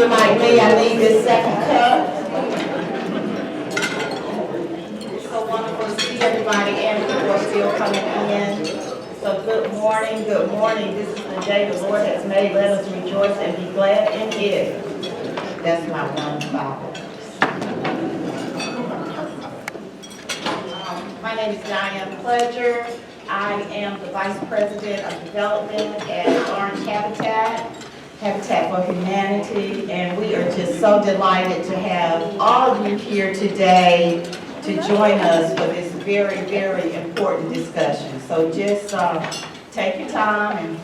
you're like me, I need this second cup. It's so wonderful to see everybody and people are still coming in. So good morning, good morning. This is the day the Lord has made. Let us rejoice and be glad in it. That's my one Bible. My name is Diane Pledger. I am the Vice President of Development at Orange Habitat for Humanity, and we are just so delighted to have all of you here today to join us for this very, very important discussion. So just take your time and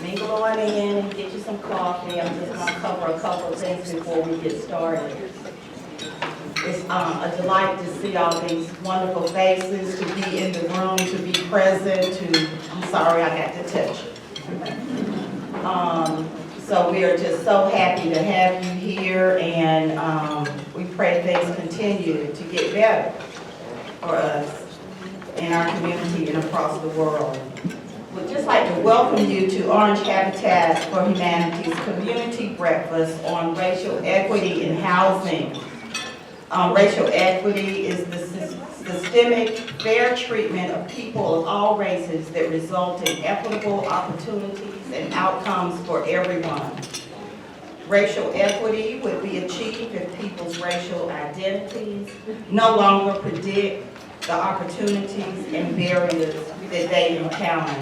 mingle on in and get you some coffee. I'm just going to cover a couple of things before we get started. It's a delight to see all these wonderful faces, to be in the room, to be present, I'm sorry I got to touch you. So we are just so happy to have you here, and we pray things continue to get better for us in our community and across the world. We'd just like to welcome you to Orange Habitat for Humanity's Community Breakfast on Racial Equity in Housing. Racial equity is the systemic, fair treatment of people of all races that result in equitable opportunities and outcomes for everyone. Racial equity would be achieved if people's racial identities no longer predict the opportunities and barriers that they encounter.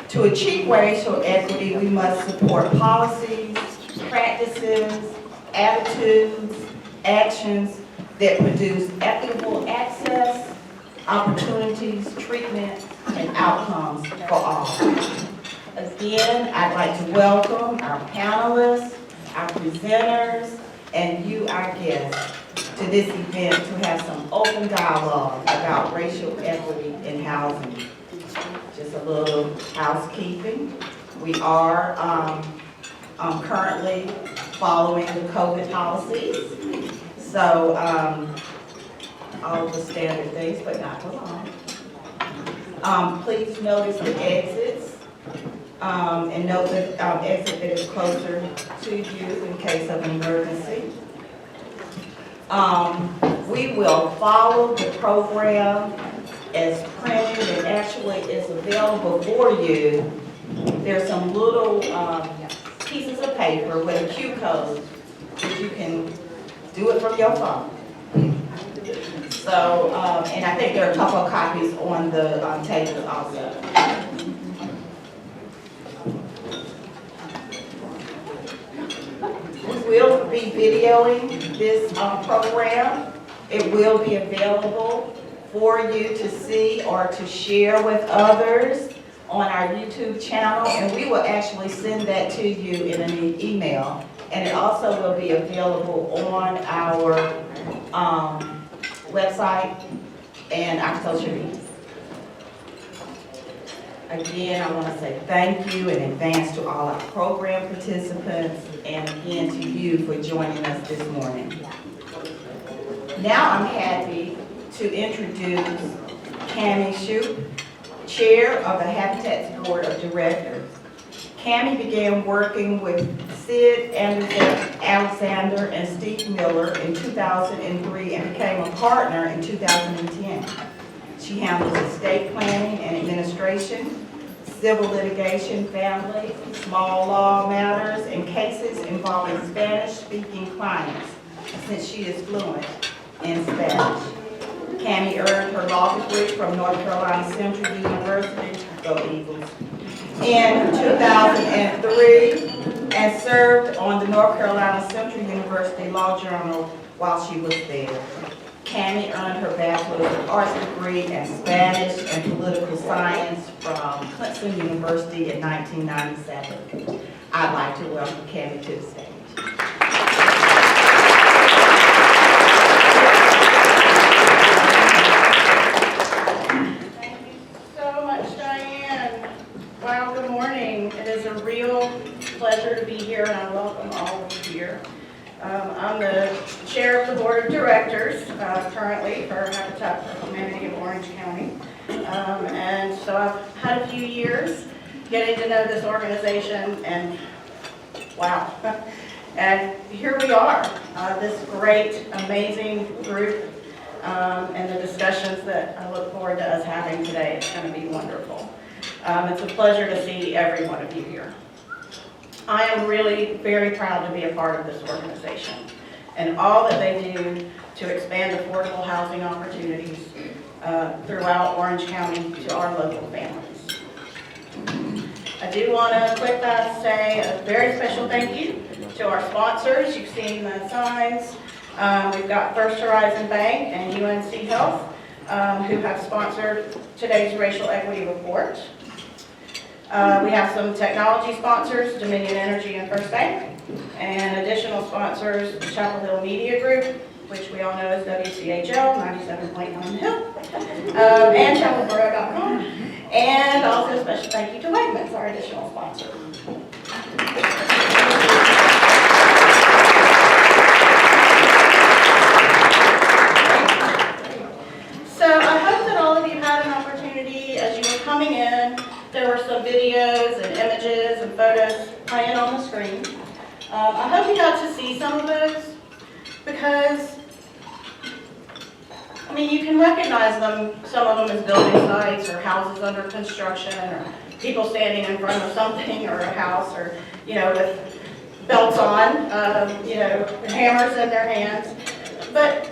To achieve racial equity, we must support policies, practices, attitudes, actions that produce equitable access, opportunities, treatment, and outcomes for all. Again, I'd like to welcome our panelists, our presenters, and you, our guests, to this event to have some open dialogue about racial equity in housing. Just a little housekeeping. We are currently following the COVID policies. So, all the standard things, but not for long. Please notice the exits, and note the exit that is closer to you in case of emergency. We will follow the program as printed and actually is available for you. There's some little pieces of paper with a Q code that you can do it from your phone. So, and I think there are a couple of copies on the table also. We will be videoing this program. It will be available for you to see or to share with others on our YouTube channel, and we will actually send that to you in an email. And it also will be available on our website and our social media. Again, I want to say thank you in advance to all our program participants, and again to you for joining us this morning. Now I'm happy to introduce Cammie Shoup, Chair of the Habitat's Board of Directors. Cammie began working with Sid Alexander and Steve Miller in 2003 and became a partner in 2010. She handles estate planning and administration, civil litigation, family, small law matters, and cases involving Spanish-speaking clients, since she is fluent in Spanish. Cammie earned her law degree from North Carolina Central University, go Eagles, in 2003, and served on the North Carolina Central University Law Journal while she was there. Cammie earned her Bachelor's of Arts degree in Spanish and Political Science from Clemson University in 1997. I'd like to welcome Cammie to the stage. Thank you so much, Diane. Wow, good morning. It is a real pleasure to be here, and I welcome all of you here. I'm the chair of the board of directors currently for Habitat for Humanity of Orange County. And so I've had a few years getting to know this organization, and wow, And here we are, this great, amazing group, and the discussions that I look forward to us having today. It's going to be wonderful. It's a pleasure to see every one of you here. I am really very proud to be a part of this organization and all that they do to expand affordable housing opportunities throughout Orange County to our local families. I do want to quick say a very special thank you to our sponsors. You've seen the signs. We've got First Horizon Bank and UNC Health who have sponsored today's racial equity report. We have some technology sponsors, Dominion Energy and First Bank, and additional sponsors, the Chapel Hill Media Group, which we all know as WCHL, 97.9 The Hill, and chapelborough.com, and also a special thank you to Wegmans, our additional sponsor. So I hope that all of you had an opportunity as you were coming in. There were some videos and images and photos playing on the screen. I hope you got to see some of those because, I mean, you can recognize them, some of them as building sites or houses under construction or people standing in front of something or a house or, you know, with belts on, you know, and hammers in their hands. But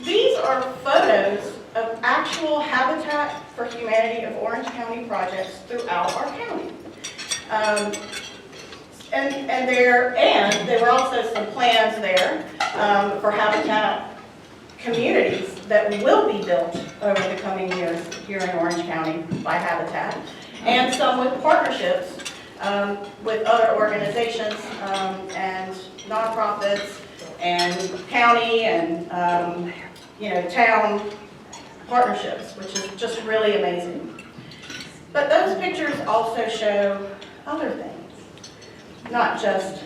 these are photos of actual Habitat for Humanity of Orange County projects throughout our county. And there were also some plans there for Habitat communities that will be built over the coming years here in Orange County by Habitat, and some with partnerships with other organizations and nonprofits and county and you know, town partnerships, which is just really amazing. But those pictures also show other things. Not just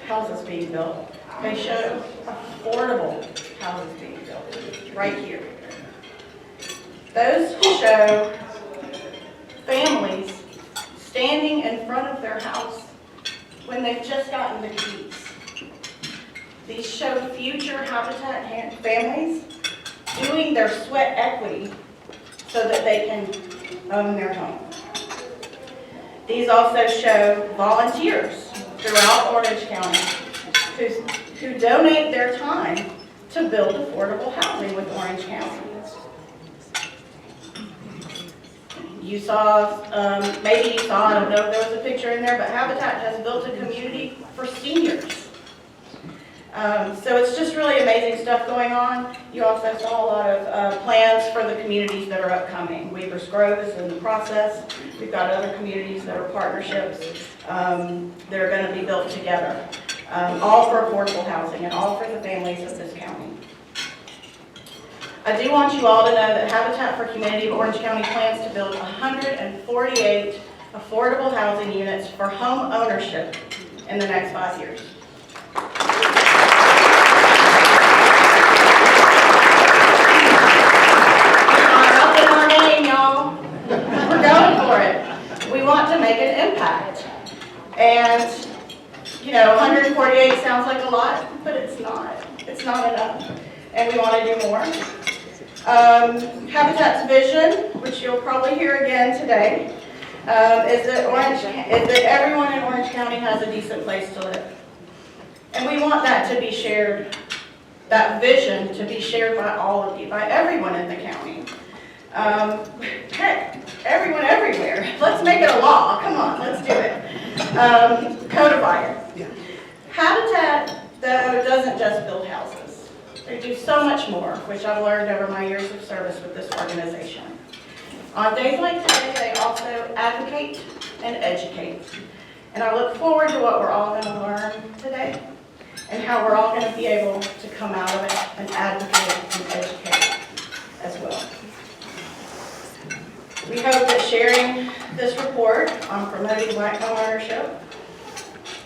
houses being built, they show affordable houses being built, right here. Those show families standing in front of their house when they've just gotten the keys. These show future Habitat families doing their sweat equity so that they can own their home. These also show volunteers throughout Orange County who donate their time to build affordable housing with Orange County. You saw, maybe you saw, I don't know if there was a picture in there, but Habitat has built a community for seniors. So it's just really amazing stuff going on. You also saw a lot of plans for the communities that are upcoming. Weaver's Grove is in the process. We've got other communities that are partnerships that are going to be built together, all for affordable housing and all for the families of this county. I do want you all to know that Habitat for Humanity of Orange County plans to build 148 affordable housing units for home ownership in the next 5 years. We're going for it. We want to make an impact. And, you know, 148 sounds like a lot, but it's not. It's not enough. And we want to do more. Habitat's vision, which you'll probably hear again today, is that everyone in Orange County has a decent place to live. And we want that to be shared, that vision to be shared by all of you, by everyone in the county. Heck, everyone everywhere. Let's make it a law. Come on, let's do it. Codify it. Habitat, though, doesn't just build houses. They do so much more, which I've learned over my years of service with this organization. On days like today, they also advocate and educate. And I look forward to what we're all going to learn today and how we're all going to be able to come out of it and advocate and educate as well. We hope that sharing this report on promoting Black home ownership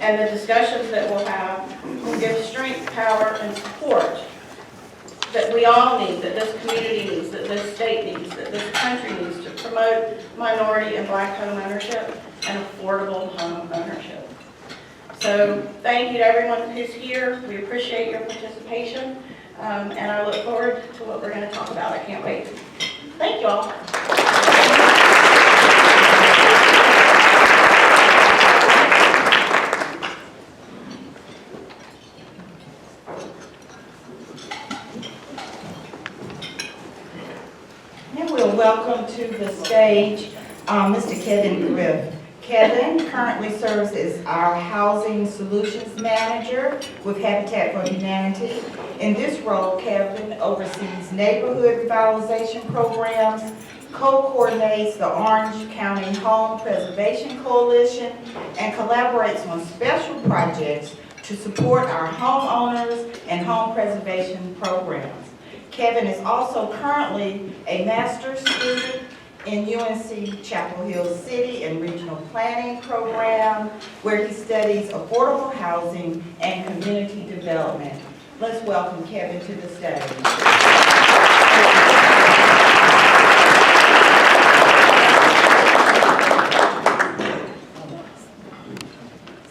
and the discussions that we'll have will give strength, power, and support that we all need, that this community needs, that this state needs, that this country needs to promote minority and Black home ownership and affordable home ownership. So thank you to everyone who's here. We appreciate your participation, and I look forward to what we're going to talk about. I can't wait. Thank you all. And we'll welcome to the stage Mr. Kevin Griffith. Kevin currently serves as our Housing Solutions Manager with Habitat for Humanity. In this role, Kevin oversees neighborhood revitalization programs, co-coordinates the Orange County Home Preservation Coalition, and collaborates on special projects to support our homeowners and home preservation programs. Kevin is also currently a master's student in UNC Chapel Hill City and Regional Planning Program, where he studies affordable housing and community development. Let's welcome Kevin to the stage.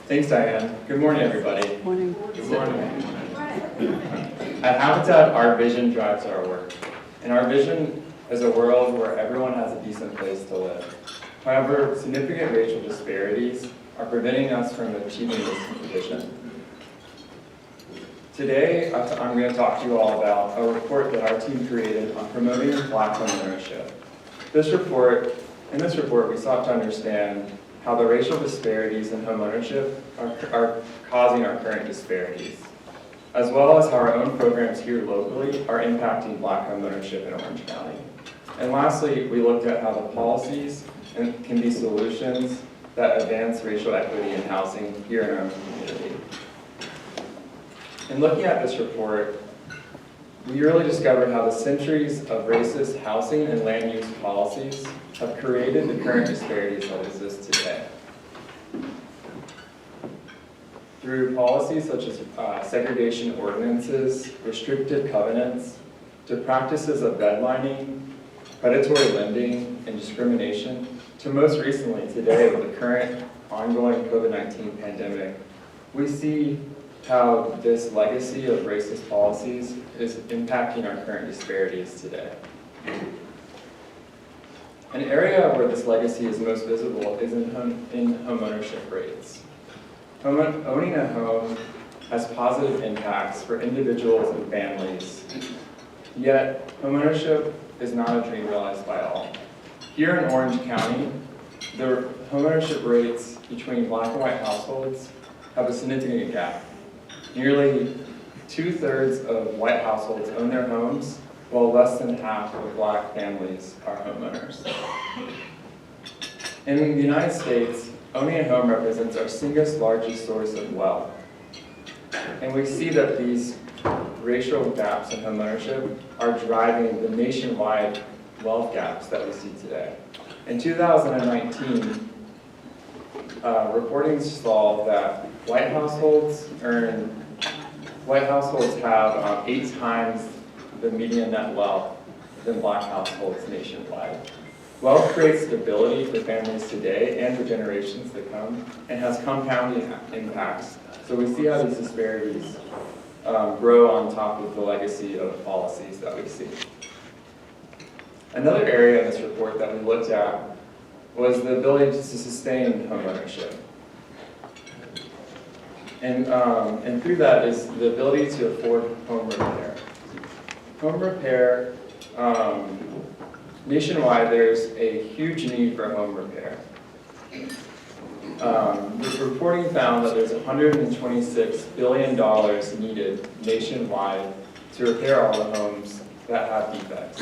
Thanks, Diane. Good morning, everybody. Morning. Good morning. At Habitat, our vision drives our work. And our vision is a world where everyone has a decent place to live. However, significant racial disparities are preventing us from achieving this vision. Today, I'm going to talk to you all about a report that our team created on promoting Black homeownership. In this report, we sought to understand how the racial disparities in homeownership are causing our current disparities, as well as how our own programs here locally are impacting Black homeownership in Orange County. And lastly, we looked at how the policies can be solutions that advance racial equity in housing here in our own community. In looking at this report, we really discovered how the centuries of racist housing and land use policies have created the current disparities that exist today. Through policies such as segregation ordinances, restrictive covenants, to practices of bedlining, predatory lending, and discrimination, to most recently today with the current ongoing COVID-19 pandemic, we see how this legacy of racist policies is impacting our current disparities today. An area where this legacy is most visible is in homeownership rates. Owning a home has positive impacts for individuals and families, yet homeownership is not a dream realized by all. Here in Orange County, the homeownership rates between Black and white households have a significant gap. Nearly 2/3 of white households own their homes, while less than half of Black families are homeowners. In the United States, owning a home represents our single largest source of wealth. And we see that these racial gaps in homeownership are driving the nationwide wealth gaps that we see today. In 2019, reporting saw that white households have 8 times the median net wealth than Black households nationwide. Wealth creates stability for families today and for generations to come, and has compounding impacts. So we see how these disparities grow on top of the legacy of policies that we see. Another area in this report that we looked at was the ability to sustain homeownership. And through that is the ability to afford home repair. Home repair, nationwide there's a huge need for home repair. This reporting found that there's $126 billion needed nationwide to repair all the homes that have defects.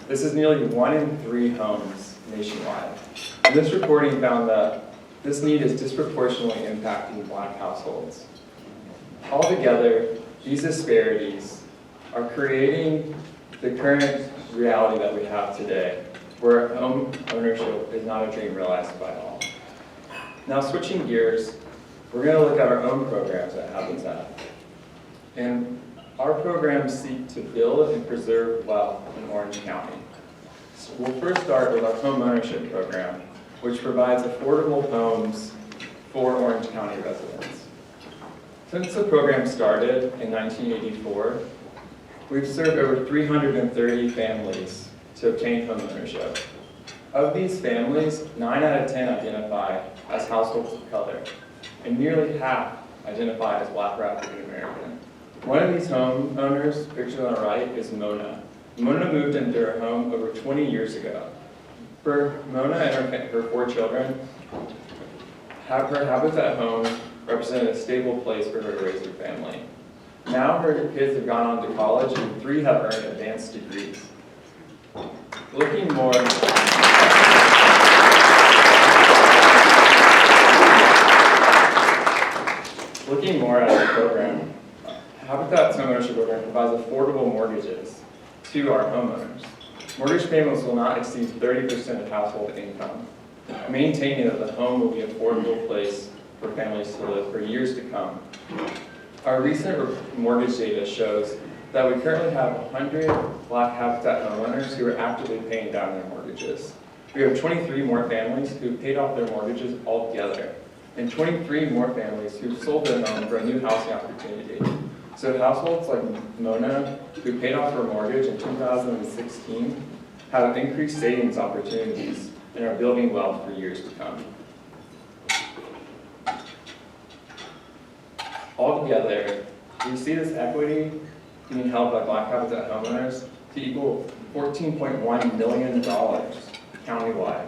This is nearly 1 in 3 homes nationwide. And this reporting found that this need is disproportionately impacting Black households. Altogether, these disparities are creating the current reality that we have today, where home ownership is not a dream realized by all. Now, switching gears, we're going to look at our own programs at Habitat. And our programs seek to build and preserve wealth in Orange County. So we'll first start with our home ownership program, which provides affordable homes for Orange County residents. Since the program started in 1984, we've served over 330 families to obtain homeownership. Of these families, 9 out of 10 identify as households of color, and nearly half identify as Black or African American. One of these homeowners, pictured on the right, is Mona. Mona moved in Durham over 20 years ago. For Mona and her 4 children, her habitat home represented a stable place for her to raise her family. Now her kids have gone on to college and 3 have earned advanced degrees. Looking more at the program, Habitat's homeownership program provides affordable mortgages to our homeowners. Mortgage payments will not exceed 30% of household income, maintaining that the home will be an affordable place for families to live for years to come. Our recent mortgage data shows that we currently have 100 Black Habitat homeowners who are actively paying down their mortgages. We have 23 more families who paid off their mortgages altogether, and 23 more families who sold their home for a new housing opportunity. So households like Mona, who paid off her mortgage in 2016, have increased savings opportunities and are building wealth for years to come. Altogether, we see this equity being held by Black Habitat homeowners to equal $14.1 million countywide.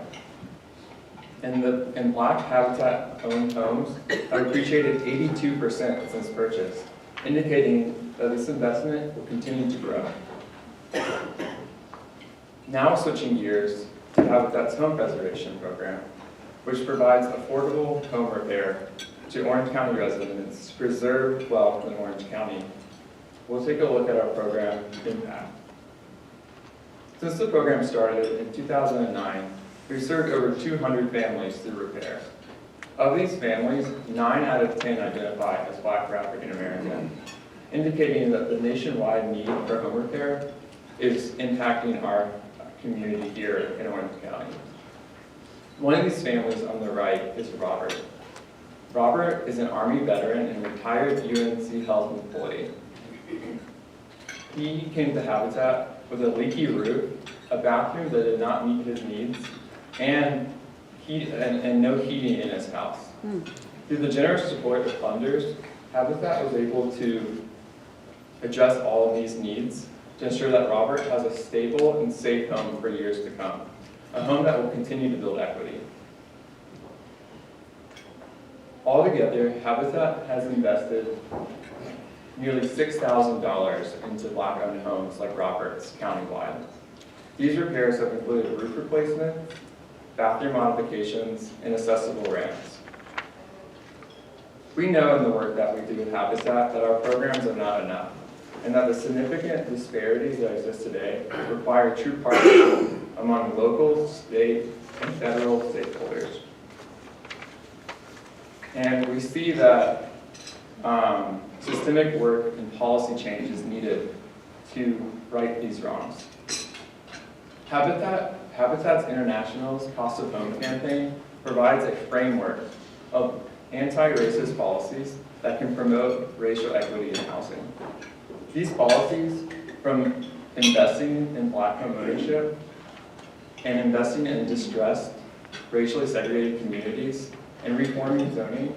And Black Habitat-owned homes have appreciated 82% since purchase, indicating that this investment will continue to grow. Now switching gears to Habitat's home preservation program, which provides affordable home repair to Orange County residents to preserve wealth in Orange County. We'll take a look at our program impact. Since the program started in 2009, we've served over 200 families through repair. Of these families, 9 out of 10 identify as Black or African American, indicating that the nationwide need for home repair is impacting our community here in Orange County. One of these families on the right is Robert. Robert is an Army veteran and retired UNC Health employee. He came to Habitat with a leaky roof, a bathroom that did not meet his needs, and no heating in his house. Through the generous support of funders, Habitat was able to address all of these needs to ensure that Robert has a stable and safe home for years to come, a home that will continue to build equity. Altogether, Habitat has invested nearly $6,000 into Black-owned homes like Robert's countywide. These repairs have included roof replacement, bathroom modifications, and accessible ramps. We know in the work that we do with Habitat that our programs are not enough, and that the significant disparities that exist today require true partnership among local, state, and federal stakeholders. And we see that systemic work and policy change is needed to right these wrongs. Habitat's International's Cost of Home campaign provides a framework of anti-racist policies that can promote racial equity in housing. These policies, from investing in Black home ownership and investing in distressed, racially segregated communities, and reforming zoning,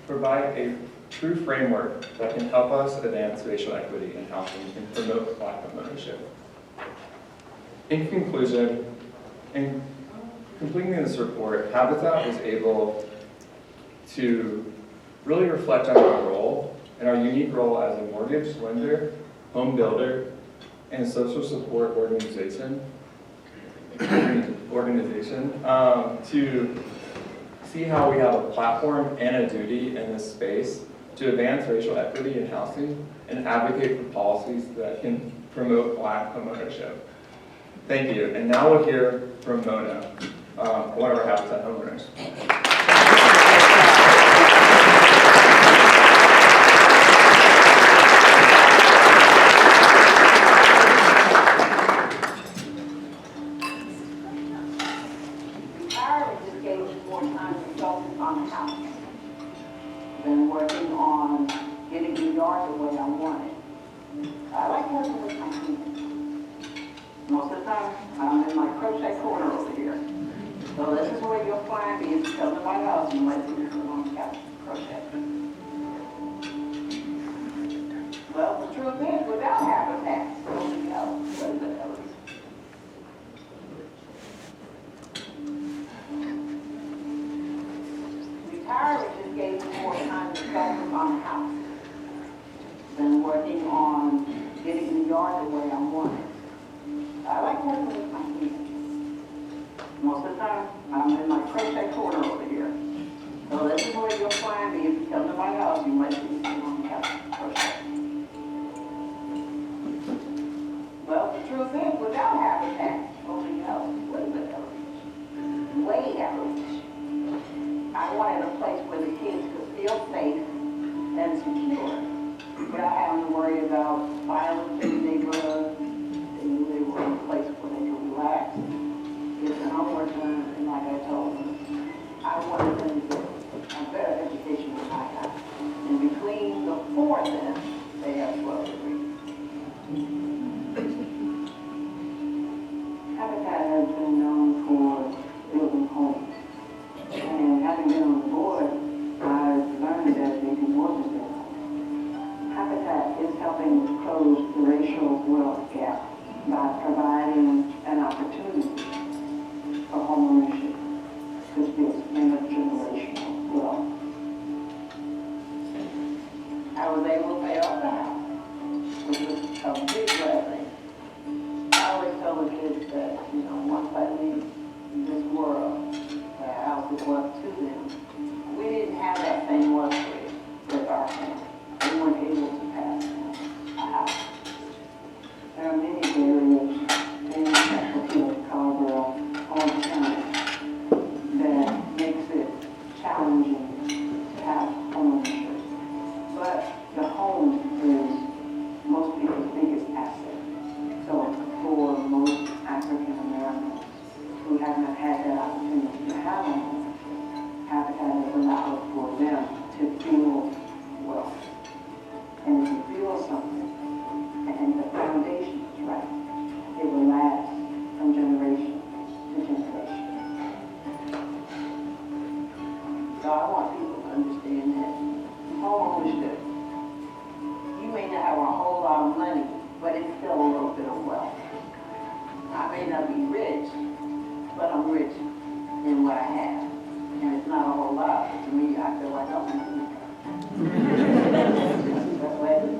provide a true framework that can help us advance racial equity in housing and promote Black home ownership. In conclusion, in completing this report, Habitat was able to really reflect on our role and our unique role as a mortgage lender, home builder, and social support organization to see how we have a platform and a duty in this space to advance racial equity in housing and advocate for policies that can promote Black homeownership. Thank you. And now we'll hear from Mona, one of our Habitat homeowners. Been working on getting yard the way I want it. I like working with my hands. Most of the time, I'm in my crochet corner over here. So this is where you'll find me. If you come to my house, you might see me on the couch crochet. Well, the truth is, without habitat, what is it else? Retirement just gave me more time to focus on the house than working on getting the yard the way I want it. I like working with my hands. Most of the time, I'm in my crochet corner over here. So this is where you'll find me. If you come to my house, you might see me on the couch crochet. Well, the truth is, without habitat, what is it else? Way out of reach. I wanted a place where the kids could feel safe and secure without having to worry about violence in the neighborhood. They were in a place where they could relax, get their homework done, and like I told them, I wanted them to get a better education than I got. And between the four of them, they have 12 degrees. Habitat has been known for building homes. And having been on the board, I've learned that they do more than build homes. Habitat is helping close the racial wealth gap by providing an opportunity for homeownership to build intergenerational wealth. I was able to pay off the house, which was a big blessing. I always tell the kids that, once I leave this world, the house will go up to them. We didn't have that same luxury with our family. We weren't able to pass a house. There are many barriers in the Colorado all the time that makes it challenging to have homeownership. But the home is most people's biggest asset. So for most African Americans who have not had that opportunity to have a home, Habitat has allowed for them to feel wealth. And if you feel something, and the foundation is right, it will last from generation to generation. So I want people to understand that homeownership, you may not have a whole lot of money, but it's still a little bit of wealth. I may not be rich, but I'm rich in what I have. And it's not a whole lot, but to me, I feel like I'm rich. That's why it is.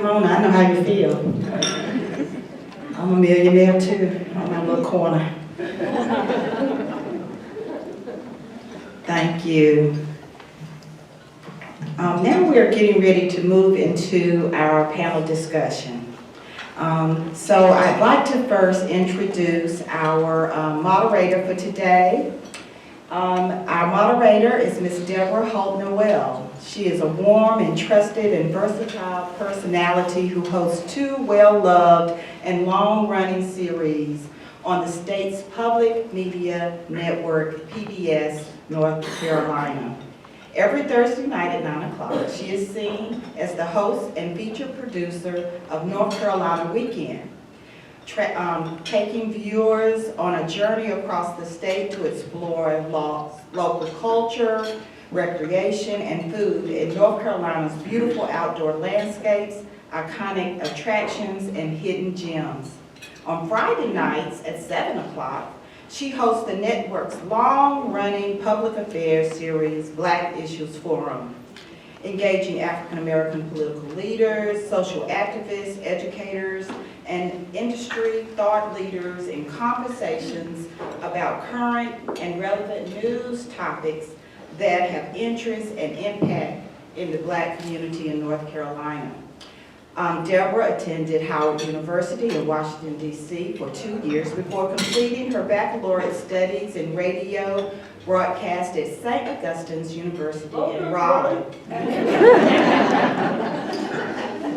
Mona, I know how you feel. I'm a millionaire too, on my little corner. Thank you. Now we are getting ready to move into our panel discussion. So I'd like to first introduce our moderator for today. Our moderator is Ms. Deborah Holt Noel. She is a warm and trusted and versatile personality who hosts two well-loved and long-running series on the state's public media network, PBS North Carolina. Every Thursday night at 9 o'clock, she is seen as the host and featured producer of North Carolina Weekend, taking viewers on a journey across the state to explore local culture, recreation, and food in North Carolina's beautiful outdoor landscapes, iconic attractions, and hidden gems. On Friday nights at 7 o'clock, She hosts the network's long-running public affairs series, Black Issues Forum, engaging African-American political leaders, social activists, educators, and industry thought leaders in conversations about current and relevant news topics that have interest and impact in the Black community in North Carolina. Deborah attended Howard University in Washington, D.C. for 2 years before completing her baccalaureate studies in radio broadcast at St. Augustine's University in Raleigh.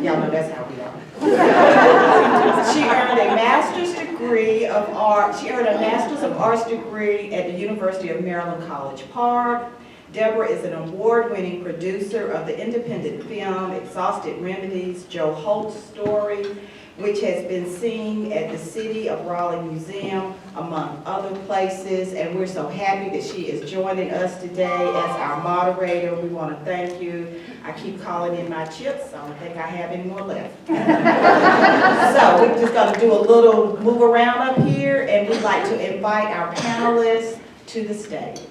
Y'all know that's how we are. She earned a Master's degree of Art. She earned a Master's of Arts degree at the University of Maryland College Park. Deborah is an award-winning producer of the independent film Exhausted Remedies, Joe Holt's Story, which has been seen at the City of Raleigh Museum, among other places. And we're so happy that she is joining us today as our moderator. We want to thank you. I keep calling in my chips. I don't think I have any more left. So we're just going to do a little move around up here, and we'd like to invite our panelists to the stage.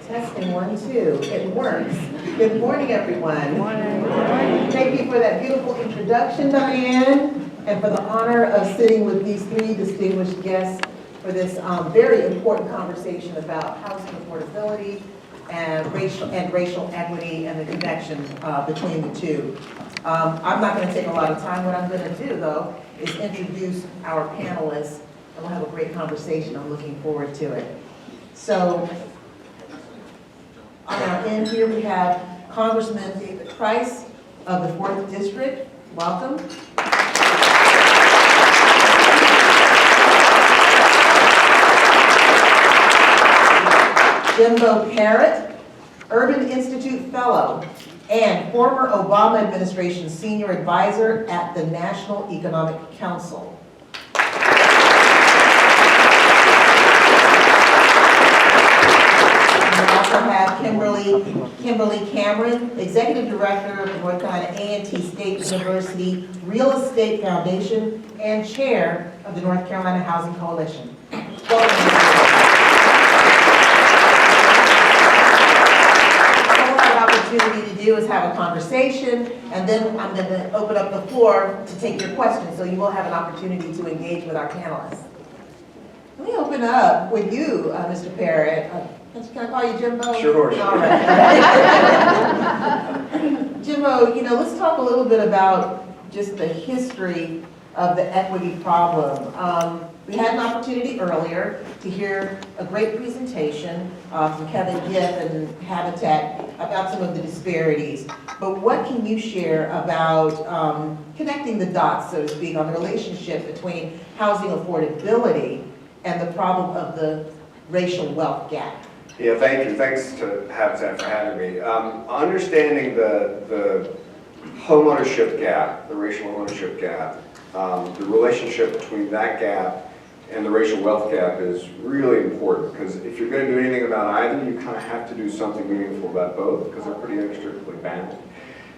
Testing 1, 2. It works. Good morning, everyone. Good morning. Thank you for that beautiful introduction, Diane, and for the honor of sitting with these 3 distinguished guests for this very important conversation about housing affordability and racial equity and the connection between the two. I'm not going to take a lot of time. What I'm going to do, though, is introduce our panelists, and we'll have a great conversation. I'm looking forward to it. So, on our end here, we have Congressman David Price of the 4th District. Welcome. Jimbo Parrott, Urban Institute Fellow and former Obama administration Senior Advisor at the National Economic Council. Have Kimberly Cameron, Executive Director of the North Carolina A&T State University Real Estate Foundation and Chair of the North Carolina Housing Coalition. What we'll have an opportunity to do is have a conversation, and then I'm going to open up the floor to take your questions, so you will have an opportunity to engage with our panelists. Let me open up with you, Mr. Parrott. Can I call you Jimbo? Sure. All right. Jimbo, let's talk a little bit about just the history of the equity problem. We had an opportunity earlier to hear a great presentation from Kevin Giff and Habitat about some of the disparities. But what can you share about connecting the dots, so to speak, on the relationship between housing affordability and the problem of the racial wealth gap? Yeah, thank you. Thanks to Habitat for having me. Understanding the homeownership gap, the racial ownership gap, the relationship between that gap and the racial wealth gap is really important, because if you're going to do anything about either, you kind of have to do something meaningful about both, because they're pretty inextricably bound.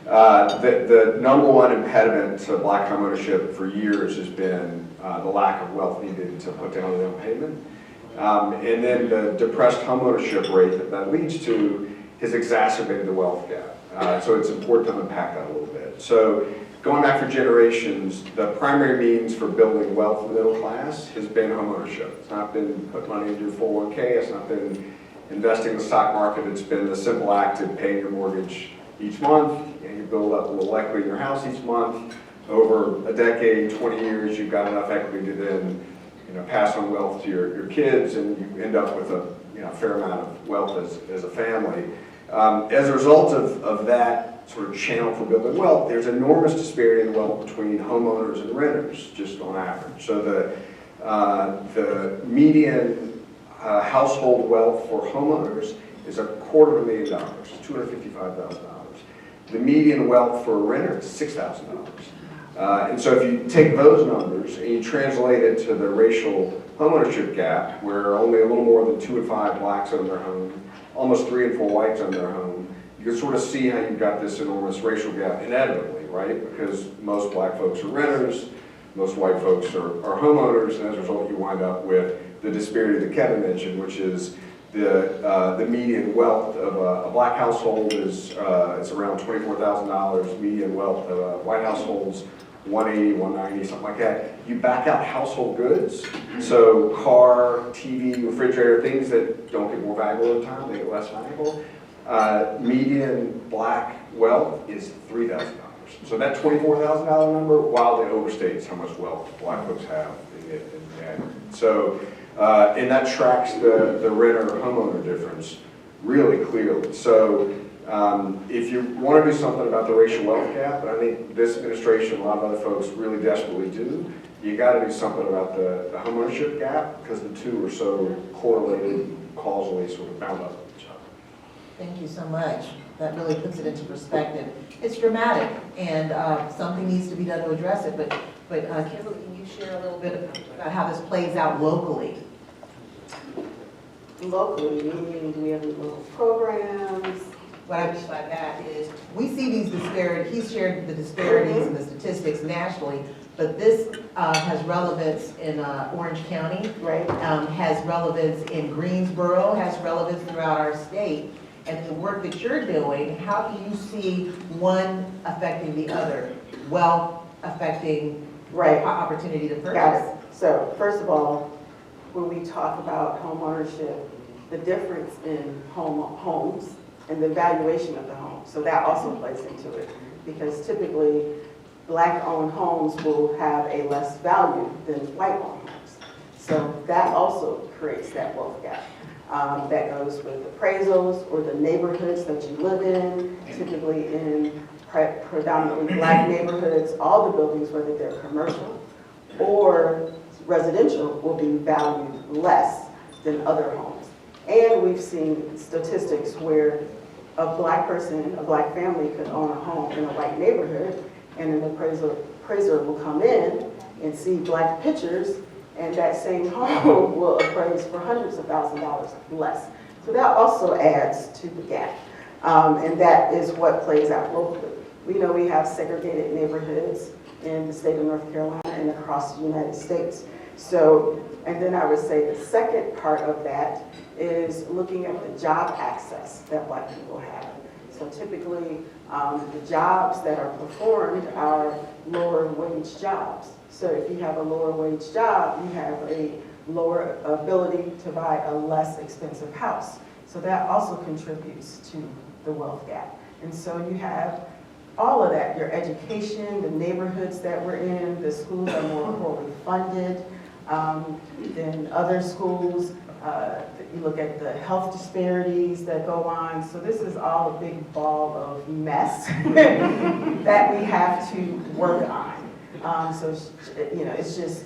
The number one impediment to Black homeownership for years has been the lack of wealth needed to put down a down payment. And then the depressed homeownership rate that leads to has exacerbated the wealth gap. So it's important to unpack that a little bit. So going back for generations, the primary means for building wealth in the middle class has been homeownership. It's not been put money into your 401k, it's not been investing in the stock market, it's been the simple act of paying your mortgage each month, and you build up a little equity in your house each month. Over a decade, 20 years, you've got enough equity to then pass on wealth to your kids, and you end up with a fair amount of wealth as a family. As a result of that sort of channel for building wealth, there's enormous disparity in wealth between homeowners and renters, just on average. So the median household wealth for homeowners is $250,000, $255,000. The median wealth for a renter is $6,000. And so if you take those numbers and you translate it to the racial homeownership gap, where only a little more than 2 in 5 blacks own their home, almost 3 in 4 whites own their home, you can sort of see how you've got this enormous racial gap inevitably, right? Because most black folks are renters, most white folks are homeowners, and as a result you wind up with the disparity that Kevin mentioned, which is the median wealth of a black household is it's around $24,000. Median wealth of white households, 180, 190, something like that. You back out household goods, so car, TV, refrigerator, things that don't get more valuable over time, they get less valuable. Median black wealth is $3,000. So that $24,000 number wildly overstates how much wealth black folks have in so, and that tracks the renter-homeowner difference really clearly. So if you want to do something about the racial wealth gap, and I think this administration, a lot of other folks really desperately do, you got to do something about the homeownership gap, because the two are so correlated, causally sort of bound up with each other. Thank you so much. That really puts it into perspective. It's dramatic, and something needs to be done to address it. But Kimberly, can you share a little bit about how this plays out locally? Locally, meaning do we have any local programs? What I mean by that is, we see these disparities, he's shared the disparities and the statistics nationally, but this has relevance in Orange County, Right. Has relevance in Greensboro, has relevance throughout our state. And the work that you're doing, how do you see one affecting the other? Wealth affecting Right. opportunity to purchase? Got it. So first of all, when we talk about home ownership, the difference in homes and the valuation of the home. So that also plays into it, because typically black-owned homes will have a less value than white-owned homes. So that also creates that wealth gap. That goes with appraisals or the neighborhoods that you live in, typically in predominantly black neighborhoods. All the buildings, whether they're commercial or residential, will be valued less than other homes. And we've seen statistics where a black person, a black family could own a home in a white neighborhood, and an appraiser will come in and see black pictures, and that same home will appraise for hundreds of thousands of dollars less. So that also adds to the gap. And that is what plays out locally. We know we have segregated neighborhoods in the state of North Carolina and across the United States. So, and then I would say the second part of that is looking at the job access that black people have. So typically, the jobs that are performed are lower wage jobs. So if you have a lower wage job, you have a lower ability to buy a less expensive house. So that also contributes to the wealth gap. And so you have all of that, your education, the neighborhoods that we're in, the schools are more poorly funded than other schools. You look at the health disparities that go on. So this is all a big ball of mess that we have to work on. So, you know, it's just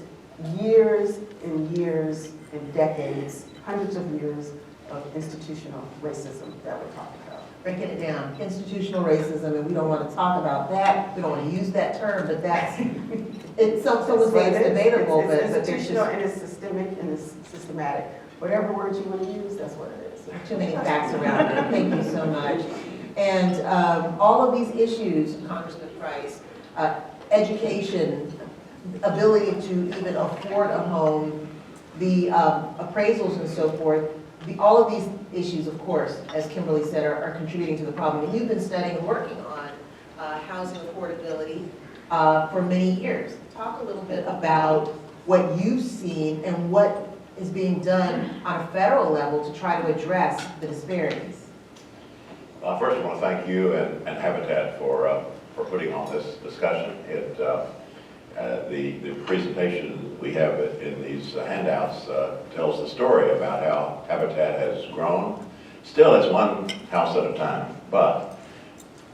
years and years and decades, hundreds of years of institutional racism that we're talking about. Breaking it down, institutional racism, and we don't want to talk about that, we don't want to use that term, but that's, it's someone say it's debatable, but It's there's institutional just and it's systemic and it's systematic. Whatever word you want to use, that's what it is. too many facts around it. Thank you so much. And all of these issues, Congressman Price, education, ability to even afford a home, the appraisals and so forth, all of these issues, of course, as Kimberly said, are contributing to the problem. And you've been studying and working on housing affordability, for many years. Talk a little bit about what you've seen and what is being done on a federal level to try to address the disparities. First, I want to thank you and Habitat for putting on this discussion. The presentation we have in these handouts tells the story about how Habitat has grown. Still, it's one house at a time, but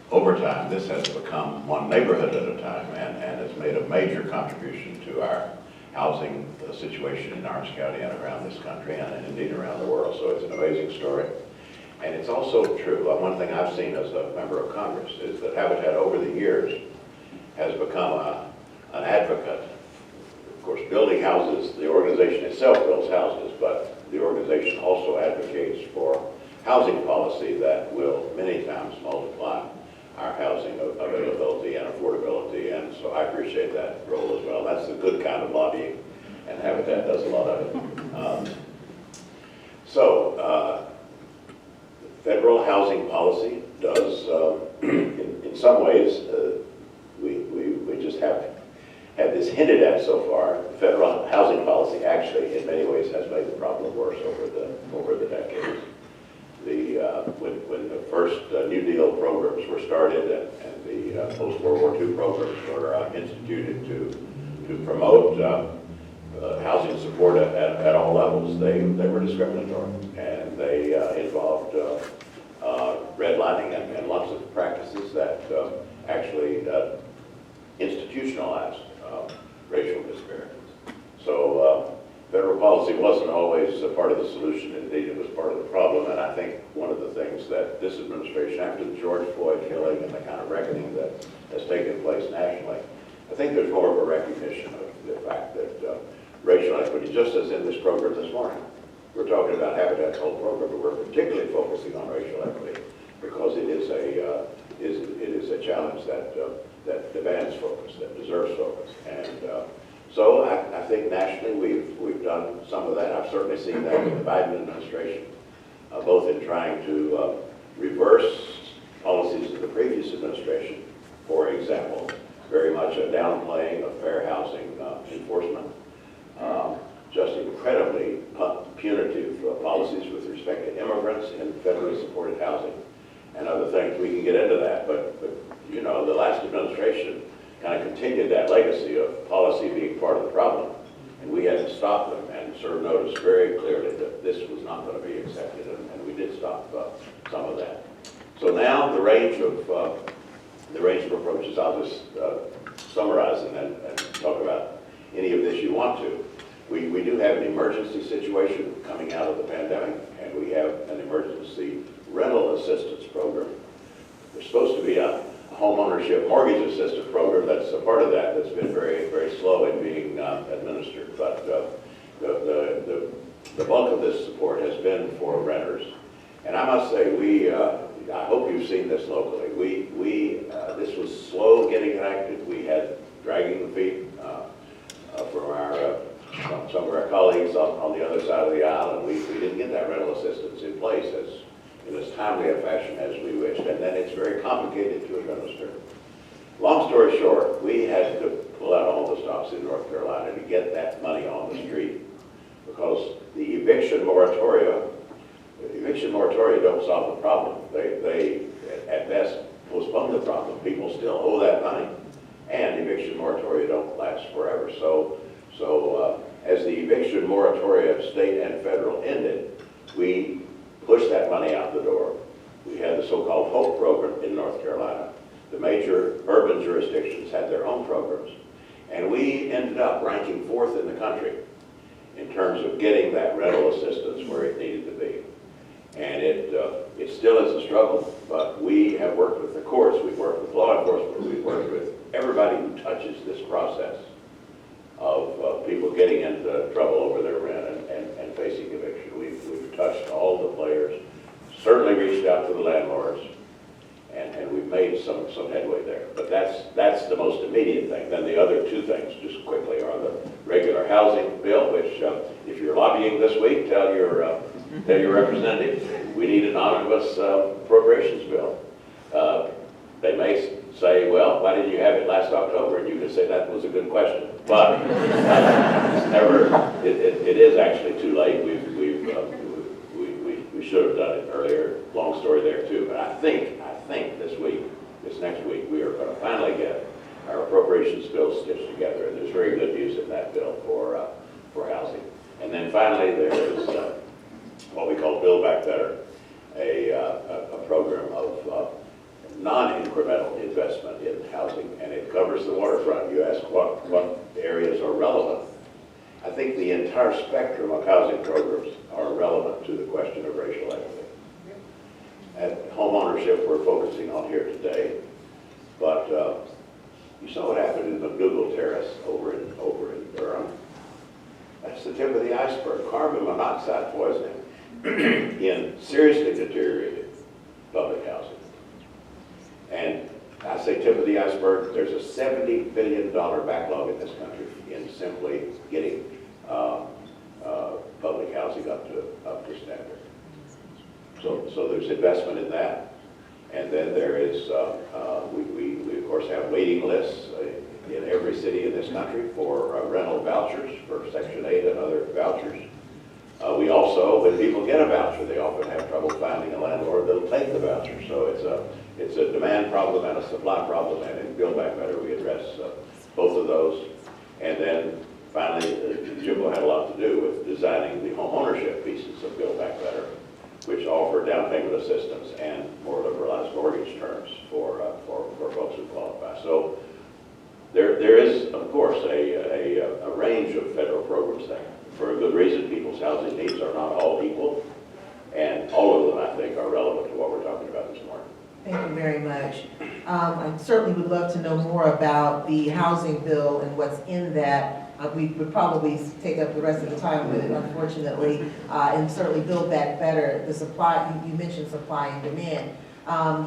over time, this has become one neighborhood at a time and has made a major contribution to our housing situation in Orange County and around this country and indeed around the world. So it's an amazing story. And it's also true, one thing I've seen as a member of Congress is that Habitat over the years has become an advocate. Of course, building houses, the organization itself builds houses, but the organization also advocates for housing policy that will many times multiply our housing availability and affordability. And so I appreciate that role as well. That's the good kind of lobbying, and Habitat does a lot of it. Federal housing policy does, in some ways, we just have had this hinted at so far. Federal housing policy actually, in many ways, has made the problem worse over the decades. When the first New Deal programs were started and the post-World War II programs were instituted to promote housing support at all levels, they were discriminatory, and they involved redlining and lots of practices that actually institutionalized racial disparities. So federal policy wasn't always a part of the solution. Indeed, it was part of the problem. And I think one of the things that this administration, after the George Floyd killing and the kind of reckoning that has taken place nationally, I think there's more of a recognition of the fact that racial equity, just as in this program this morning, we're talking about Habitat's whole program, but we're particularly focusing on racial equity because it is a challenge that demands focus, that deserves focus. And so I think nationally we've done some of that. I've certainly seen that in the Biden administration, both in trying to reverse policies of the previous administration. For example, very much a downplaying of fair housing enforcement, just incredibly punitive policies with respect to immigrants and federally supported housing and other things. We can get into that, but you know, the last administration kind of continued that legacy of policy being part of the problem, and we had to stop them and serve notice very clearly that this was not going to be accepted, and we did stop some of that. So now the range of approaches, I'll just summarize and talk about any of this you want to. We do have an emergency situation coming out of the pandemic, and we have an emergency rental assistance program. There's supposed to be a homeownership mortgage assistance program that's a part of that that's been very, very slow in being administered. But the bulk of this support has been for renters. And I must say, I hope you've seen this locally. This was slow getting enacted. We had dragging the feet from some of our colleagues on the other side of the aisle, and we didn't get that rental assistance in place in as timely a fashion as we wished, and then it's very complicated to administer. Long story short, we had to pull out all the stops in North Carolina to get that money on the street because the eviction moratoria don't solve the problem. They at best postpone the problem. People still owe that money, and eviction moratoria don't last forever. So as the eviction moratoria, state and federal, ended, we pushed that money out the door. We had the so-called HOPE program in North Carolina. The major urban jurisdictions had their own programs. And we ended up ranking 4th in the country in terms of getting that rental assistance where it needed to be. And it still is a struggle, but we have worked with the courts, we've worked with law enforcement, we've worked with everybody who touches this process of people getting into trouble over their rent and facing eviction. We've touched all the players, certainly reached out to the landlords, and we've made some headway there. But that's the most immediate thing. Then the other two things, just quickly, are the regular housing bill, which if you're lobbying this week, tell your representative we need an omnibus appropriations bill. They may say, well, why didn't you have it last October? And you could say that was a good question. But it's never, it is actually too late. We should have done it earlier. Long story there too. But I think this next week, we are going to finally get our appropriations bill stitched together. And there's very good news in that bill for housing. And then finally, there is what we call Build Back Better, a program of non-incremental investment in housing, and it covers the waterfront. You ask what areas are relevant. I think the entire spectrum of housing programs are relevant to the question of racial equity. At homeownership, we're focusing on here today, but you saw what happened in the Google Terrace over in Durham. That's the tip of the iceberg. Carbon monoxide poisoning in seriously deteriorated public housing. And I say tip of the iceberg, there's a $70 billion backlog in this country in simply getting public housing up to standard. So there's investment in that. And then there is, we of course have waiting lists in every city in this country for rental vouchers, for Section 8 and other vouchers. We also, when people get a voucher, they often have trouble finding a landlord that'll take the voucher. So it's a demand problem and a supply problem, and in Build Back Better, we address both of those. And then finally, Jimbo had a lot to do with designing the homeownership pieces of Build Back Better, which offer down payment assistance and more liberalized mortgage terms for folks who qualify. So there is, of course, a range of federal programs there. For a good reason, people's housing needs are not all equal, and all of them, I think, are relevant to what we're talking about this morning. Thank you very much. I certainly would love to know more about the housing bill and what's in that. We would probably take up the rest of the time with it, unfortunately, and certainly Build Back Better. The supply, you mentioned supply and demand.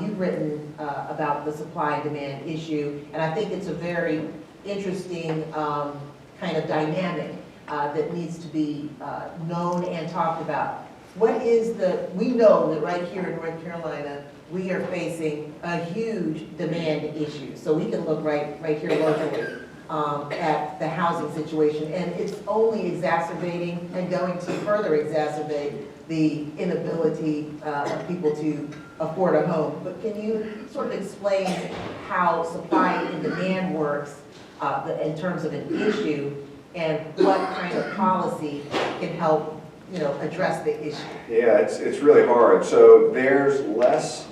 You've written about the supply and demand issue, and I think it's a very interesting kind of dynamic that needs to be known and talked about. What is we know that right here in North Carolina, we are facing a huge demand issue. So we can look right here locally at the housing situation, and it's only exacerbating and going to further exacerbate the inability of people to afford a home. But can you sort of explain how supply and demand works in terms of an issue, and what kind of policy can help, address the issue? Yeah, it's really hard. So there's less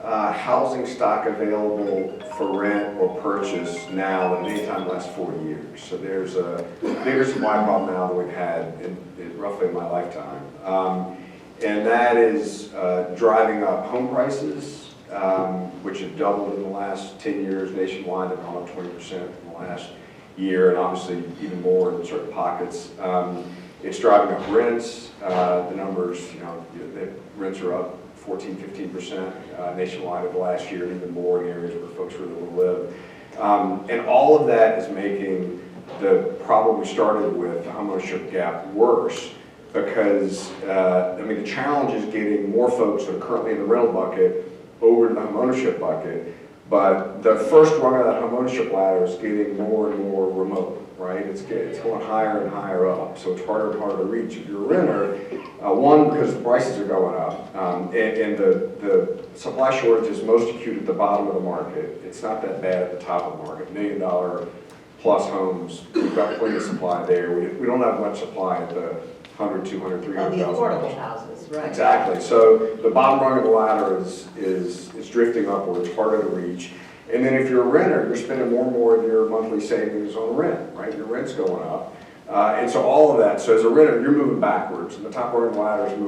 housing stock available for rent or purchase now than any time in the last 40 years. So there's a bigger supply problem now than we've had in roughly my lifetime. And that is driving up home prices, which have doubled in the last 10 years nationwide. They've gone up 20% in the last year, and obviously even more in certain pockets. It's driving up rents. The numbers, the rents are up 14-15% nationwide over the last year, and even more in areas where folks really want to live. And all of that is making the problem we started with, the homeownership gap, worse, because the challenge is getting more folks that are currently in the rental bucket over to the homeownership bucket. But the first rung of that homeownership ladder is getting more and more remote, right? It's going higher and higher up, so it's harder and harder to reach. If you're a renter, one, because the prices are going up, and the supply shortage is most acute at the bottom of the market. It's not that bad at the top of the market. $1 million plus homes, we've got plenty of supply there. We don't have much supply at the 100, 200, 300,000. The affordable houses, right? Exactly. So the bottom rung of the ladder is drifting upwards, harder to reach. And then if you're a renter, you're spending more and more of your monthly savings on rent, right? Your rent's going up. And so all of that, so as a renter, you're moving backwards, and the top rung of the ladder is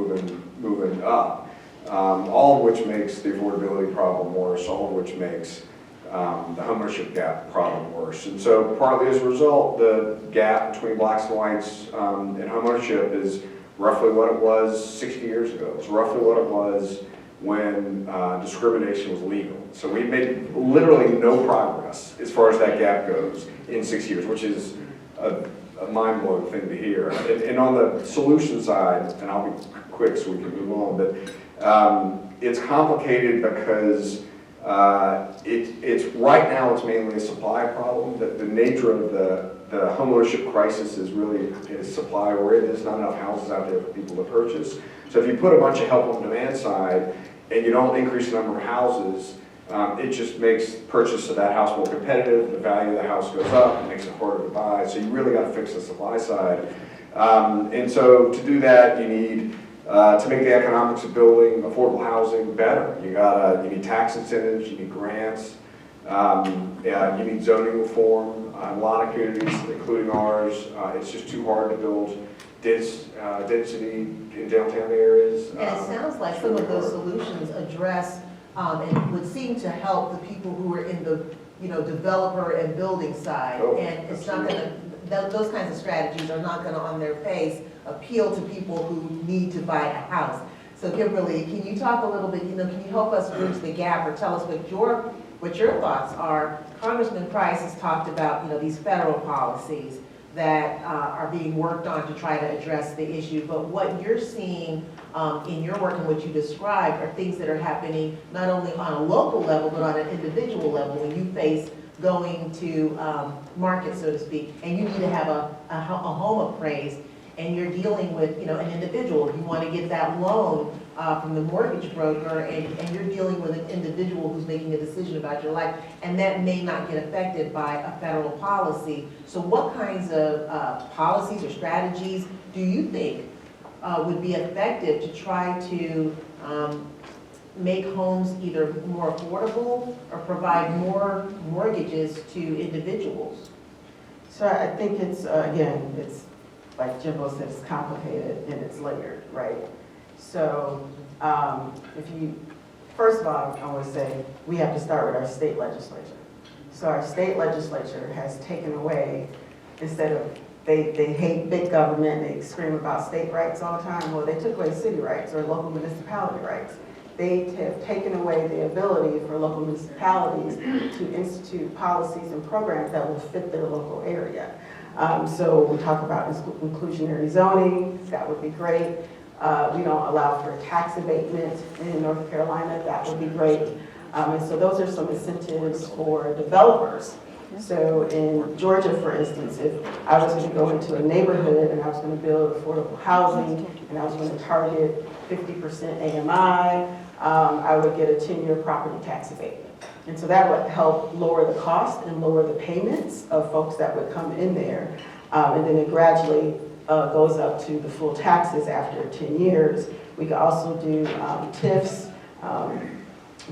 moving up, all of which makes the affordability problem worse, all of which makes the homeownership gap problem worse. And so partly as a result, the gap between blacks and whites in homeownership is roughly what it was 60 years ago. It's roughly what it was when discrimination was legal. So we've made literally no progress as far as that gap goes in 6 years, which is a mind-blowing thing to hear. And on the solution side, and I'll be quick so we can move on, but it's complicated because It's right now, it's mainly a supply problem. The nature of the homeownership crisis is really supply oriented. There's not enough houses out there for people to purchase. So if you put a bunch of help on the demand side and you don't increase the number of houses, it just makes purchase of that house more competitive. The value of the house goes up. It makes it harder to buy. So you really got to fix the supply side. And so to do that, you need to make the economics of building affordable housing better. You need tax incentives. You need grants. You need zoning reform. A lot of communities, including ours, it's just too hard to build density in downtown areas. And it sounds like some of those solutions address and would seem to help the people who are in the, developer and building side. Oh, And it's not gonna, those kinds of strategies are not gonna on their face appeal to people who need to buy a house. So Kimberly, can you talk a little bit, can you help us bridge the gap or tell us what your thoughts are? Congressman Price has talked about, these federal policies that are being worked on to try to address the issue, but what you're seeing in your work and what you described are things that are happening not only on a local level, but on an individual level when you face going to market, so to speak, and you need to have a home appraised, and you're dealing with, an individual. You want to get that loan from the mortgage broker, and you're dealing with an individual who's making a decision about your life, and that may not get affected by a federal policy. So what kinds of policies or strategies do you think would be effective to try to make homes either more affordable or provide more mortgages to individuals? So I think it's, again, it's like Jimbo said, it's complicated and it's layered, right? So first of all, I want to say we have to start with our state legislature. So our state legislature has taken away, instead of, they hate big government, they scream about state rights all the time. Well, they took away city rights or local municipality rights. They have taken away the ability for local municipalities to institute policies and programs that will fit their local area. So we talk about inclusionary zoning, that would be great. We don't allow for tax abatement in North Carolina, that would be great. And so those are some incentives for developers. So in Georgia, for instance, if I was going to go into a neighborhood and I was going to build affordable housing and I was going to target 50% AMI, I would get a 10-year property tax abatement. And so that would help lower the cost and lower the payments of folks that would come in there. And then it gradually goes up to the full taxes after 10 years. We could also do TIFs,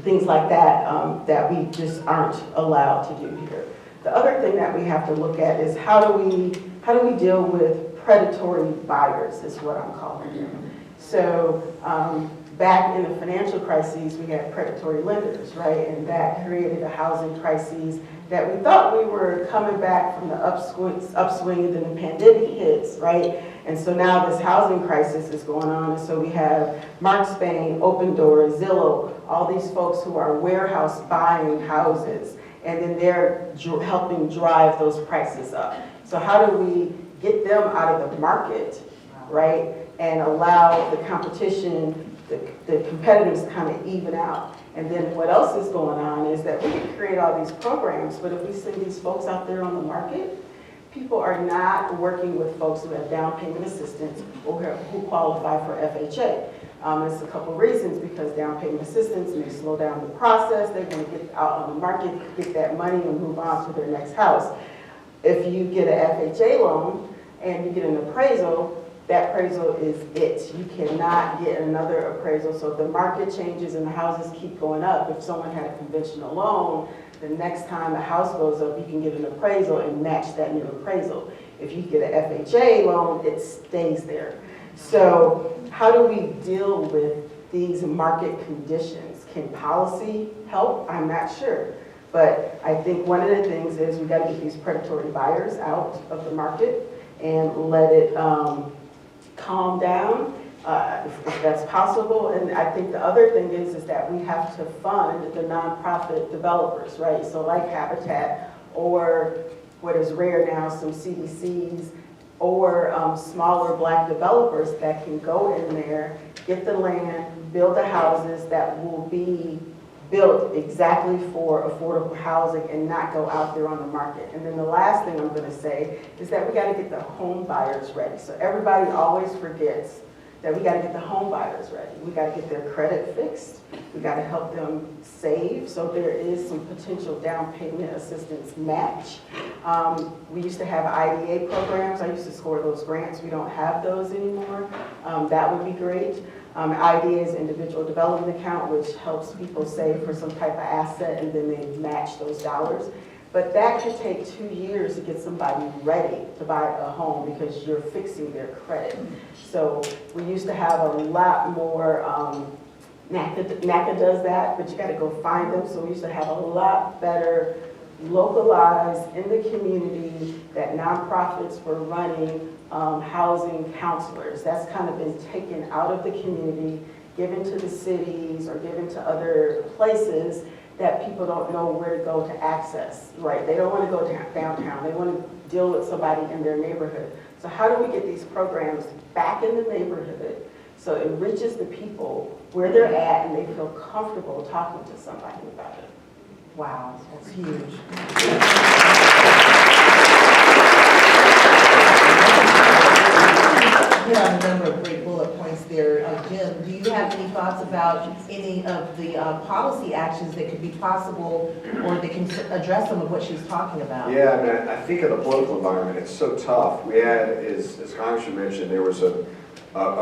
things like that, that we just aren't allowed to do here. The other thing that we have to look at is how do we deal with predatory buyers, is what I'm calling them. So back in the financial crises, we had predatory lenders, right? And that created a housing crisis that we thought we were coming back from the upswing and then the pandemic hits, right? And so now this housing crisis is going on. And so we have Mark Spain, Open Door, Zillow, all these folks who are warehouse buying houses. And then they're helping drive those prices up. So how do we get them out of the market, right? And allow the competition, the competitors kind of even out. And then what else is going on is that we can create all these programs, but if we send these folks out there on the market, people are not working with folks who have down payment assistance or who qualify for FHA. There's a couple reasons, because down payment assistance may slow down the process. They want to get out on the market, get that money, and move on to their next house. If you get an FHA loan and you get an appraisal, that appraisal is it. You cannot get another appraisal. So if the market changes and the houses keep going up, if someone had a conventional loan, the next time the house goes up, you can get an appraisal and match that new appraisal. If you get an FHA loan, it stays there. So how do we deal with these market conditions? Can policy help? I'm not sure. But I think one of the things is we got to get these predatory buyers out of the market and let it calm down if that's possible. And I think the other thing is that we have to fund the nonprofit developers, right? So like Habitat, or what is rare now, some CDCs, or smaller Black developers that can go in there, get the land, build the houses that will be built exactly for affordable housing and not go out there on the market. And then the last thing I'm going to say is that we got to get the home buyers ready. So everybody always forgets that we got to get the home buyers ready. We got to get their credit fixed. We got to help them save. So there is some potential down payment assistance match. We used to have IDA programs. I used to score those grants. We don't have those anymore. That would be great. IDA is individual development account, which helps people save for some type of asset and then they match those dollars. But that could take 2 years to get somebody ready to buy a home because you're fixing their credit. So we used to have a lot more, NACA does that, but you gotta go find them. So we used to have a lot better localized in the community that nonprofits were running housing counselors. That's kind of been taken out of the community, given to the cities or given to other places that people don't know where to go to access, right? They don't want to go downtown. They want to deal with somebody in their neighborhood. So how do we get these programs back in the neighborhood so it enriches the people where they're at and they feel comfortable talking to somebody about it? Wow, that's huge. Hit on a number of great bullet points there. Jim, do you have any thoughts about any of the policy actions that could be possible or that can address some of what she's talking about? Yeah, I mean, I think of the political environment, it's so tough. We had, as Congressman mentioned, there was a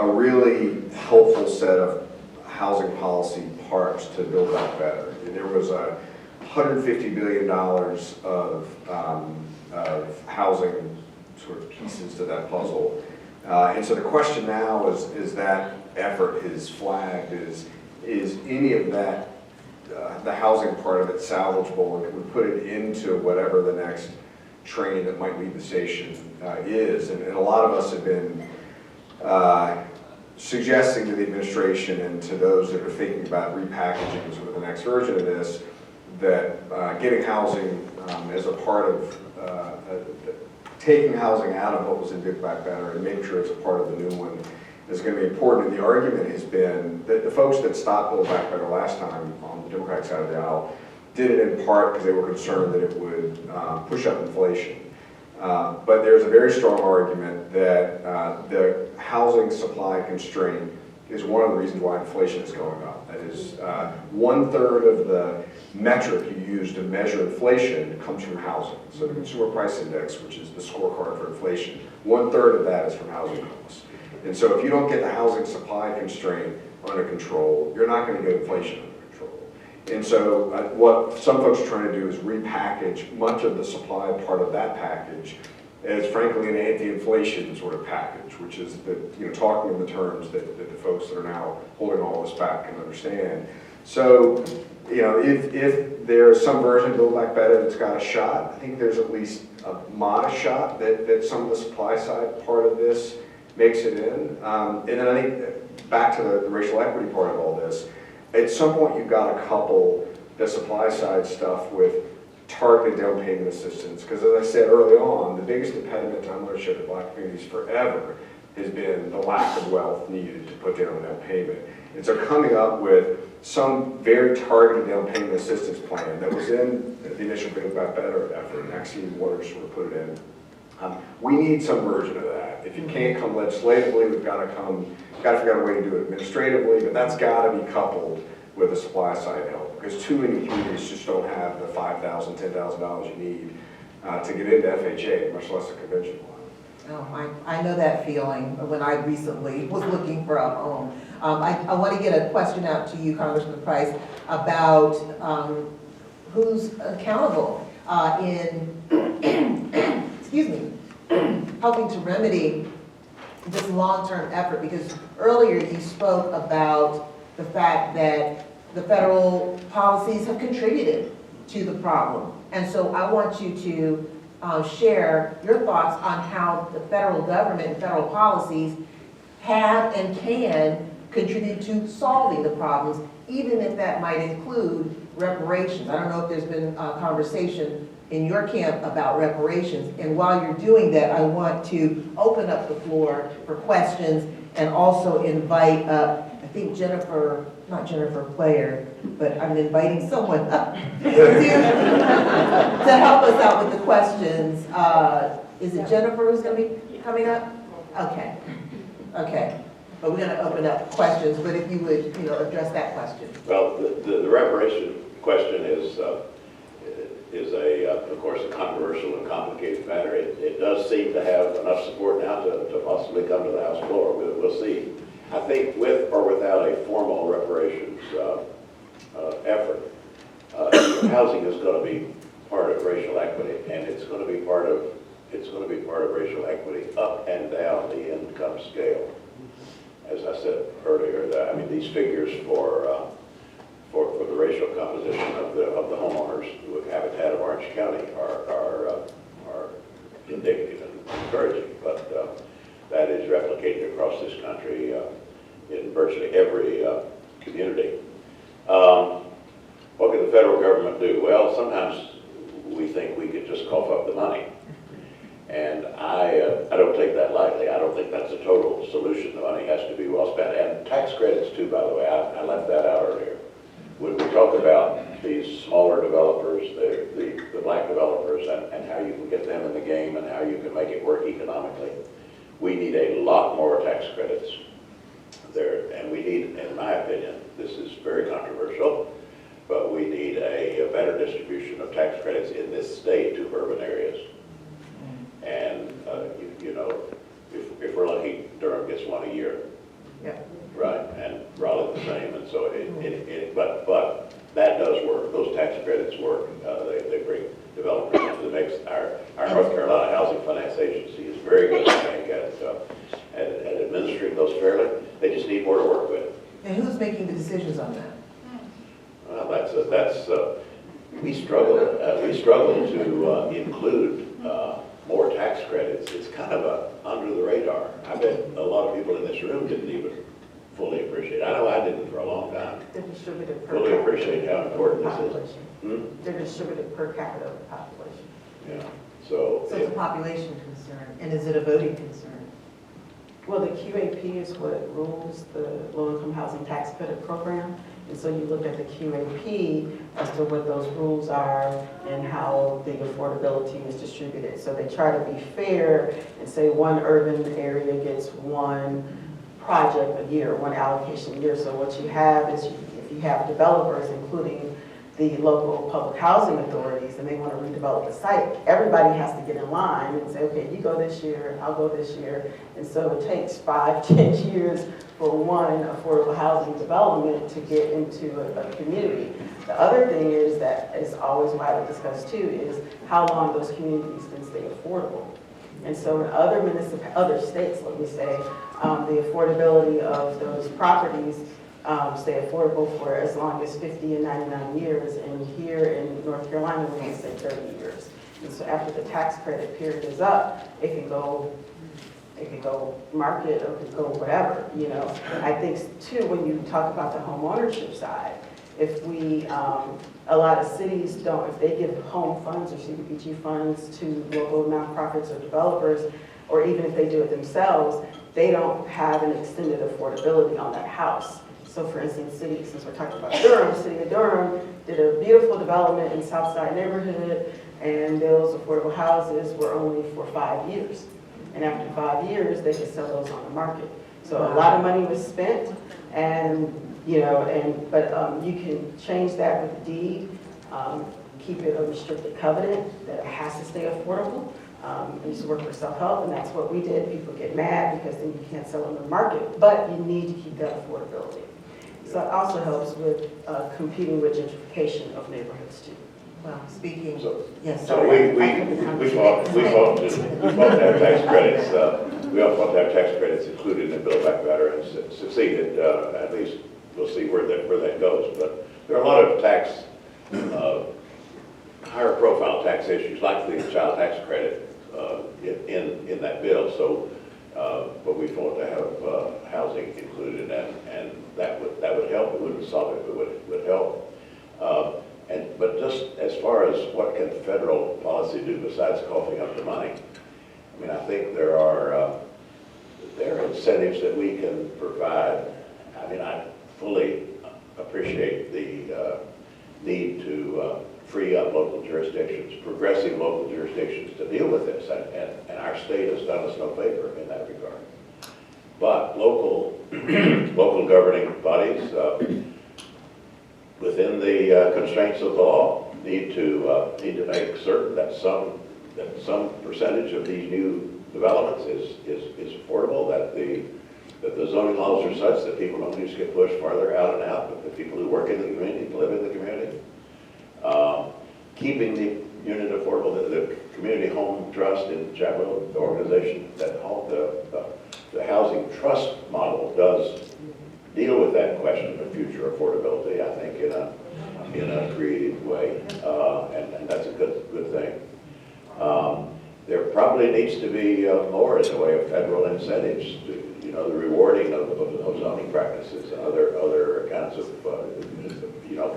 really helpful set of housing policy parts to build back better. And there was $150 billion of housing sort of pieces to that puzzle. And so the question now is that effort is flagged, is any of that, the housing part of it salvageable, and can we put it into whatever the next train that might leave the station is? And a lot of us have been suggesting to the administration and to those that are thinking about repackaging sort of the next version of this, that getting housing as a part of taking housing out of what was in Build Back Better and making sure it's a part of the new one is going to be important. And the argument has been that the folks that stopped Build Back Better last time on the Democratic side of the aisle did it in part because they were concerned that it would push up inflation. But there's a very strong argument that the housing supply constraint is one of the reasons why inflation is going up. That is, 1/3 of the metric you use to measure inflation comes from housing. So the Consumer Price Index, which is the scorecard for inflation, 1/3 of that is from housing costs. And so if you don't get the housing supply constraint under control, you're not going to get inflation under control. And so what some folks are trying to do is repackage much of the supply part of that package as frankly an anti-inflation sort of package, which is talking in the terms that the folks that are now holding all this back can understand. So, if there's some version of Build Back Better that's got a shot, I think there's at least a modest shot that some of the supply side part of this makes it in. And then I think back to the racial equity part of all this, at some point you've got to couple the supply side stuff with targeted down payment assistance, because as I said early on, the biggest impediment to homeownership in Black communities forever has been the lack of wealth needed to put down a down payment. And so coming up with some very targeted down payment assistance plan that was in the initial Build Back Better effort, and actually Waters sort of put it in. We need some version of that. If you can't come legislatively, we've got to figure out a way to do it administratively, but that's got to be coupled with the supply side help, because too many communities just don't have the $5,000, $10,000 you need to get into FHA, much less a conventional one. Oh, I know that feeling when I recently was looking for a home. I want to get a question out to you, Congressman Price, about who's accountable in excuse me, helping to remedy this long-term effort, because earlier you spoke about the fact that the federal policies have contributed to the problem. And so I want you to share your thoughts on how the federal government and federal policies have and can contribute to solving the problems, even if that might include reparations. I don't know if there's been a conversation in your camp about reparations. And while you're doing that, I want to open up the floor for questions and also invite up, I think Jennifer, not Jennifer Player, but I'm inviting someone up to help us out with the questions. Is it Jennifer who's gonna be coming up? Okay, okay. But we're gonna open up questions, but if you would, address that question. Well, the reparation question is of course, a controversial and complicated matter. It does seem to have enough support now to possibly come to the House floor. We'll see. I think with or without a formal reparations effort, housing is going to be part of racial equity, and it's going to be part of racial equity up and down the income scale. As I said earlier, these figures for the racial composition of the homeowners with Habitat of Orange County are indicative and encouraging, but that is replicated across this country in virtually every community. What can the federal government do? Well, sometimes we think we could just cough up the money. And I don't take that lightly. I don't think that's a total solution. The money has to be well spent. And tax credits too, by the way. I left that out earlier. When we talk about these smaller developers, the black developers, and how you can get them in the game and how you can make it work economically, we need a lot more tax credits there. And we need, in my opinion, this is very controversial, but we need a better distribution of tax credits in this state to urban areas. And, if we're lucky, Durham gets one a year. Yeah. Right, and Raleigh the same, and so but that does work. Those tax credits work. They bring developers into the mix. Our North Carolina Housing Finance Agency is very good, I think, at administering those fairly. They just need more to work with. And who's making the decisions on that? Well, we struggle. We struggle to include more tax credits. It's kind of under the radar. I bet a lot of people in this room didn't even fully appreciate it. I know I didn't for a long time. They're distributed per Fully capita appreciate how important this is. population. They're distributed per capita of the population. Yeah. So So it's a population concern, and is it a voting concern? Well, the QAP is what rules the low-income housing tax credit program. And so you look at the QAP as to what those rules are and how the affordability is distributed. So they try to be fair and say one urban area gets one project a year, one allocation a year. So what you have is if you have developers, including the local public housing authorities, and they want to redevelop the site, everybody has to get in line and say, okay, you go this year, I'll go this year. And so it takes 5-10 years for one affordable housing development to get into a community. The other thing is that is always widely discussed too is how long those communities can stay affordable. And so in other states, let me say, the affordability of those properties stay affordable for as long as 50 and 99 years. And here in North Carolina, we can say 30 years. And so after the tax credit period is up, it can go market or it can go whatever, I think too, when you talk about the home ownership side, if we, a lot of cities don't, if they give home funds or CDBG funds to local nonprofits or developers, or even if they do it themselves, they don't have an extended affordability on that house. So for instance, since we're talking about Durham, City of Durham did a beautiful development in Southside neighborhood, and those affordable houses were only for 5 years. And after 5 years, they could sell those on the market. So a lot of money was spent, and you can change that with the deed, keep it a restricted covenant that it has to stay affordable. I used to work for self-help, and that's what we did. People get mad because then you can't sell on the market, but you need to keep that affordability. So it also helps with competing with gentrification of neighborhoods too. Well, speaking, So- yes, So sorry. we fought to have tax credits. We all fought to have tax credits included in the Build Back Better, and succeeded. At least we'll see where that goes. But there are a lot of higher profile tax issues, like the child tax credit in that bill. So, but we fought to have housing included, and that would help. It wouldn't solve it, but would help. But just as far as what can federal policy do besides coughing up the money, I mean, I think there are there are incentives that we can provide. I mean, I fully appreciate the need to free up local jurisdictions, progressive local jurisdictions to deal with this, and our state has done us no favor in that regard. But local governing bodies, within the constraints of the law, need to make certain that some percentage of these new developments is affordable, that the zoning laws are such that people don't just get pushed farther out and out, but the people who work in the community, live in the community. Keeping the unit affordable, the Community Home Trust in Chapel, the organization that the housing trust model does deal with that question of future affordability, I think, in a creative way, and that's a good thing. There probably needs to be more in the way of federal incentives to, the rewarding of zoning practices and other kinds of,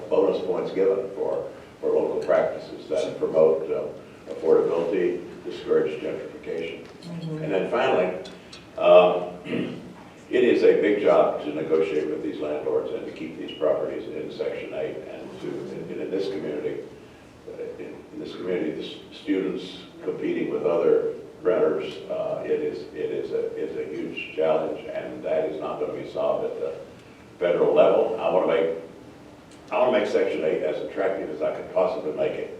bonus points given for local practices that promote affordability, discourage gentrification. And then finally, it is a big job to negotiate with these landlords and to keep these properties in Section 8 and in this community. The students competing with other renters, it is a huge challenge, and that is not going to be solved at the federal level. I want to make Section 8 as attractive as I could possibly make it.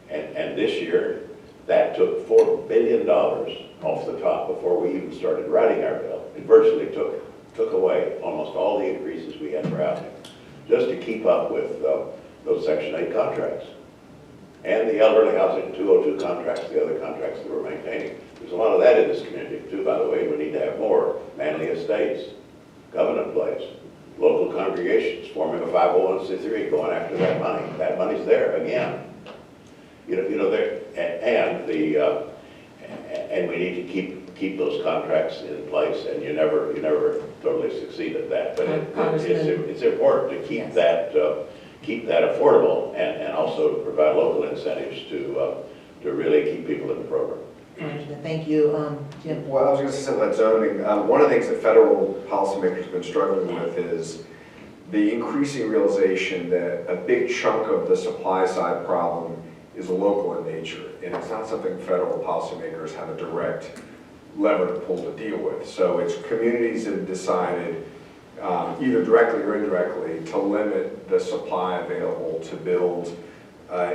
And this year, that took $4 billion off the top before we even started writing our bill. It virtually took away almost all the increases we had for housing, just to keep up with those Section 8 contracts. And the elderly housing 202 contracts, the other contracts that we're maintaining. There's a lot of that in this community too, by the way. We need to have more manly estates, covenant plays, local congregations forming a 501c3, going after that money. That money's there again. And we need to keep those contracts in place. And you never totally succeed at that. But it's important to keep that. Keep that affordable and also to provide local incentives to really keep people in the program. Thank you, Jim. Well, I was going to say about zoning. One of the things that federal policymakers have been struggling with is the increasing realization that a big chunk of the supply side problem is local in nature, and it's not something federal policymakers have a direct lever to pull to deal with. So it's communities that have decided, either directly or indirectly, to limit the supply available to build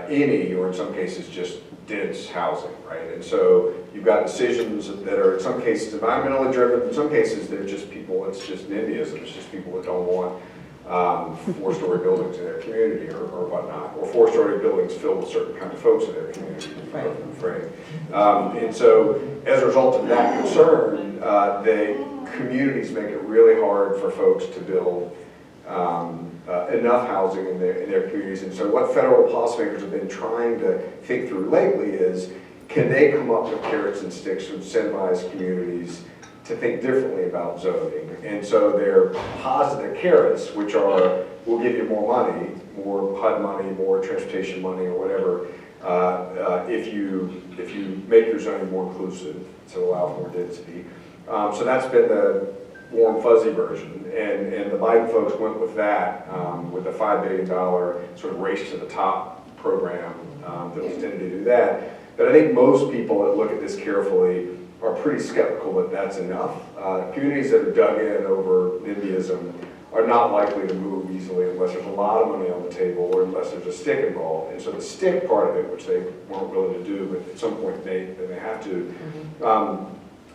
any, or in some cases, just dense housing, right? And so you've got decisions that are in some cases environmentally driven, in some cases they're just people, it's just NIMBYism, it's just people that don't want 4-story buildings in their community or whatnot, or 4-story buildings filled with certain kind of folks in their community. Right. And so as a result of that concern, the communities make it really hard for folks to build enough housing in their communities. And so what federal policymakers have been trying to think through lately is, can they come up with carrots and sticks to incentivize communities to think differently about zoning? And so they're positive carrots, which are, we'll give you more money, more HUD money, more transportation money, or whatever, if you make your zoning more inclusive, to allow for more density. So that's been the warm fuzzy version, and the Biden folks went with that, with a $5 billion sort of race to the top program that was intended to do that. But I think most people that look at this carefully are pretty skeptical that that's enough. Communities that are dug in over NIMBYism are not likely to move easily unless there's a lot of money on the table or unless there's a stick involved. And so the stick part of it, which they weren't willing to do, but at some point they have to,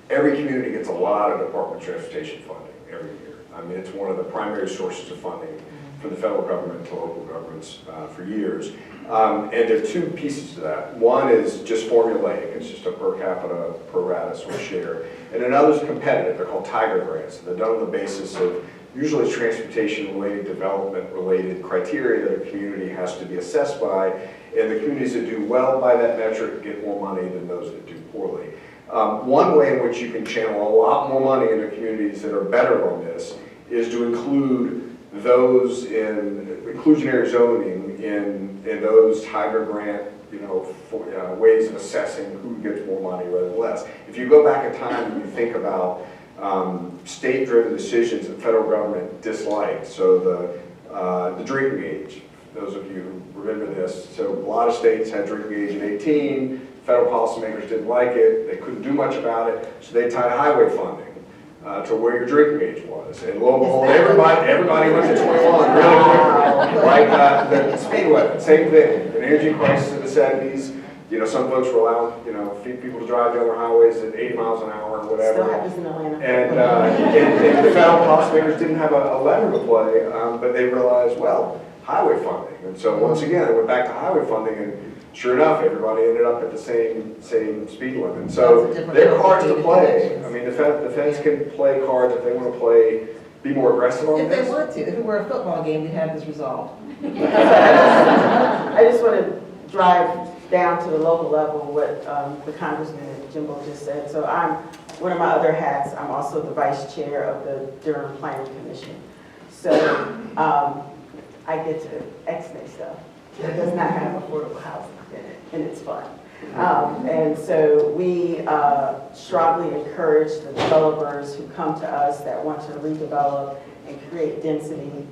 every community gets a lot of Department of Transportation funding every year. I mean, it's one of the primary sources of funding from the federal government to local governments for years. And there are two pieces to that. One is just formulaic, it's just a per capita, pro rata sort of share. And another is competitive, they're called Tiger grants. They're done on the basis of usually transportation-related, development-related criteria that a community has to be assessed by. And the communities that do well by that metric get more money than those that do poorly. One way in which you can channel a lot more money into communities that are better on this is to include those in inclusionary zoning in those Tiger grant, ways of assessing who gets more money rather than less. If you go back in time and you think about state-driven decisions that federal government disliked. So the drinking age, those of you who remember this, so a lot of states had drinking age at 18, federal policymakers didn't like it, they couldn't do much about it, so they tied highway funding to where your drinking age was. And lo and behold, everybody went to 21 really quickly. Like the speed limit, same thing. An energy crisis in the 70s, you know, some folks were allowing, you know, people to drive down their highways at 80 miles an hour or whatever. Still happens in Atlanta. And the federal policymakers didn't have a lever to play, but they realized, well, highway funding. And so once again, they went back to highway funding, and sure enough, everybody ended up at the same speed limit. So there are cards to play. I mean, the feds can play cards if they want to play, be more aggressive on If this. they want to, if it were a football game, we'd have this resolved. I just want to drive down to the local level what the Congressman Jimbo just said. So one of my other hats, I'm also the vice chair of the Durham Planning Commission. So I get to X-Nay stuff. It does not have affordable housing in it, and it's fun. And so we strongly encourage the developers who come to us that want to redevelop and create density,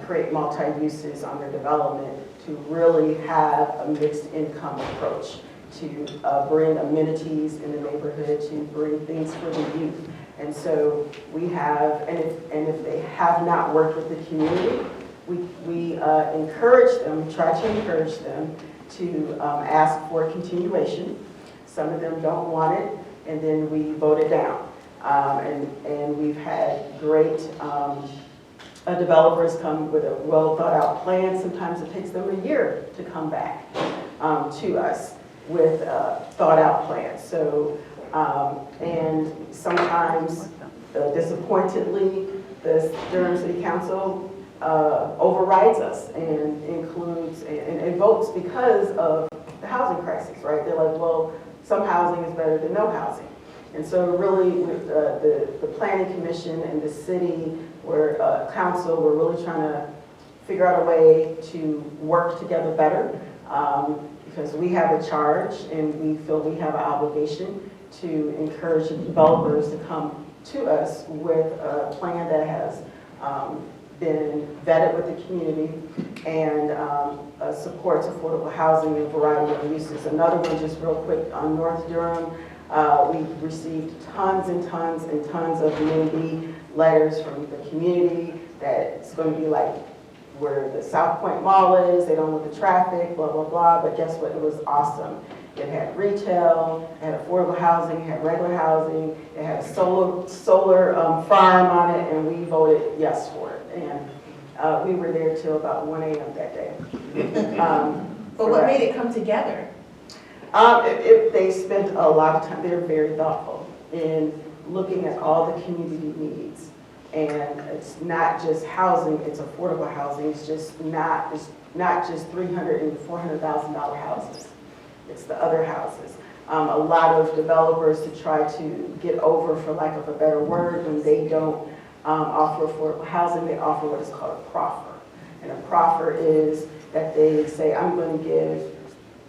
create multi-uses on their development, to really have a mixed income approach, to bring amenities in the neighborhood, to bring things for the youth. And so we have, and if they have not worked with the community, we encourage them, try to encourage them to ask for continuation. Some of them don't want it, and then we vote it down. And we've had great developers come with a well thought out plan. Sometimes it takes them a year to come back to us with a thought out plan. So, and sometimes disappointedly, the Durham City Council overrides us and includes and votes because of the housing crisis, right? They're like, well, some housing is better than no housing. And so really, with the Planning Commission and the city, council, we're really trying to figure out a way to work together better because we have a charge and we feel we have an obligation to encourage developers to come to us with a plan that has been vetted with the community and supports affordable housing and a variety of uses. Another one, just real quick, on North Durham, we received tons and tons and tons of NIMBY letters from the community that it's going to be like where the South Point Mall is, they don't want the traffic, blah, blah, blah, but guess what, it was awesome. It had retail, it had affordable housing, it had regular housing, it had a solar farm on it, and we voted yes for it. And we were there till about 1 a.m. that day. But what made it come together? They spent a lot of time, they're very thoughtful in looking at all the community needs. And it's not just housing, it's affordable housing. It's not just $300,000 and $400,000 houses. It's the other houses. A lot of developers to try to get over, for lack of a better word, when they don't offer affordable housing, they offer what is called a proffer. And a proffer is that they say, I'm going to give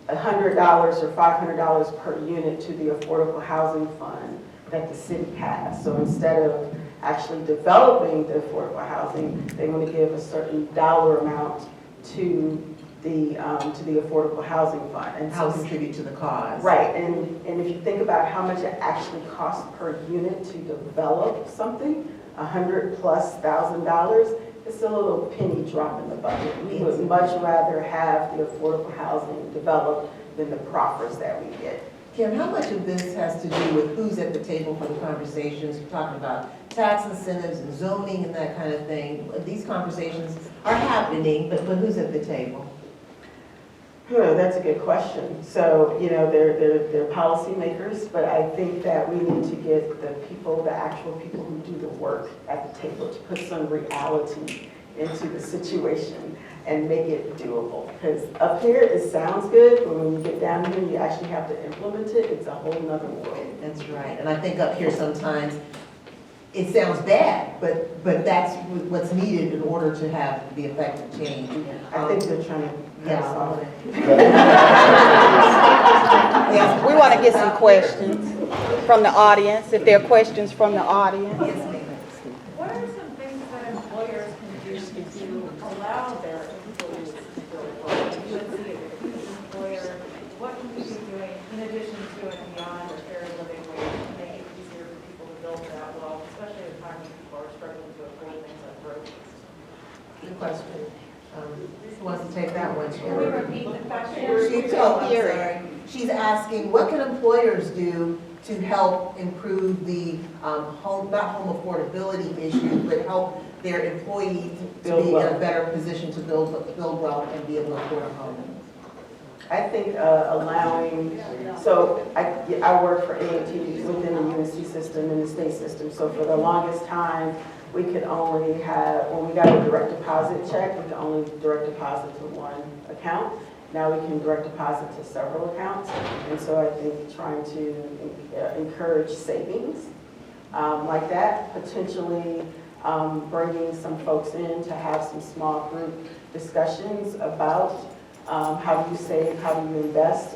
$100 or $500 per unit to the affordable housing fund that the city has. So instead of actually developing the affordable housing, they want to give a certain dollar amount to the affordable housing fund. And How so, contribute to the cause. right, and if you think about how much it actually costs per unit to develop something, $100,000+, it's a little penny drop in the bucket. We would much rather have the affordable housing developed than the proffers that we get. Kim, how much of this has to do with who's at the table for the conversations? You're talking about tax incentives and zoning and that kind of thing. These conversations are happening, but who's at the table? That's a good question. So, you know, they're policymakers, but I think that we need to get the people, the actual people who do the work at the table to put some reality into the situation and make it doable. Because up here, it sounds good, but when you get down here and you actually have to implement it, it's a whole nother world. That's right. And I think up here sometimes it sounds bad, but that's what's needed in order to have the effective change. I think they're trying to pass off. Yes, We want to get some questions. from the audience, if there are questions from the audience. What are some things that employers can do to allow their employees to build wealth? You would see a huge employer, what can we be doing in addition to and beyond a fair living wage to make it easier for people to build that wealth, especially at a time when people are struggling to afford things like groceries? Good question. Who wants to take that one? Can we repeat the question? She's asking, what can employers do to help improve the not home affordability issue, but help their employees to be in a better position to build wealth and be able to afford a home? I think allowing, so I work for A&T within the UNC system and the state system, so for the longest time, we could only have, when we got a direct deposit check, we could only direct deposit to one account. Now we can direct deposit to several accounts. And so I think trying to encourage savings like that, potentially bringing some folks in to have some small group discussions about how do you save, how do you invest,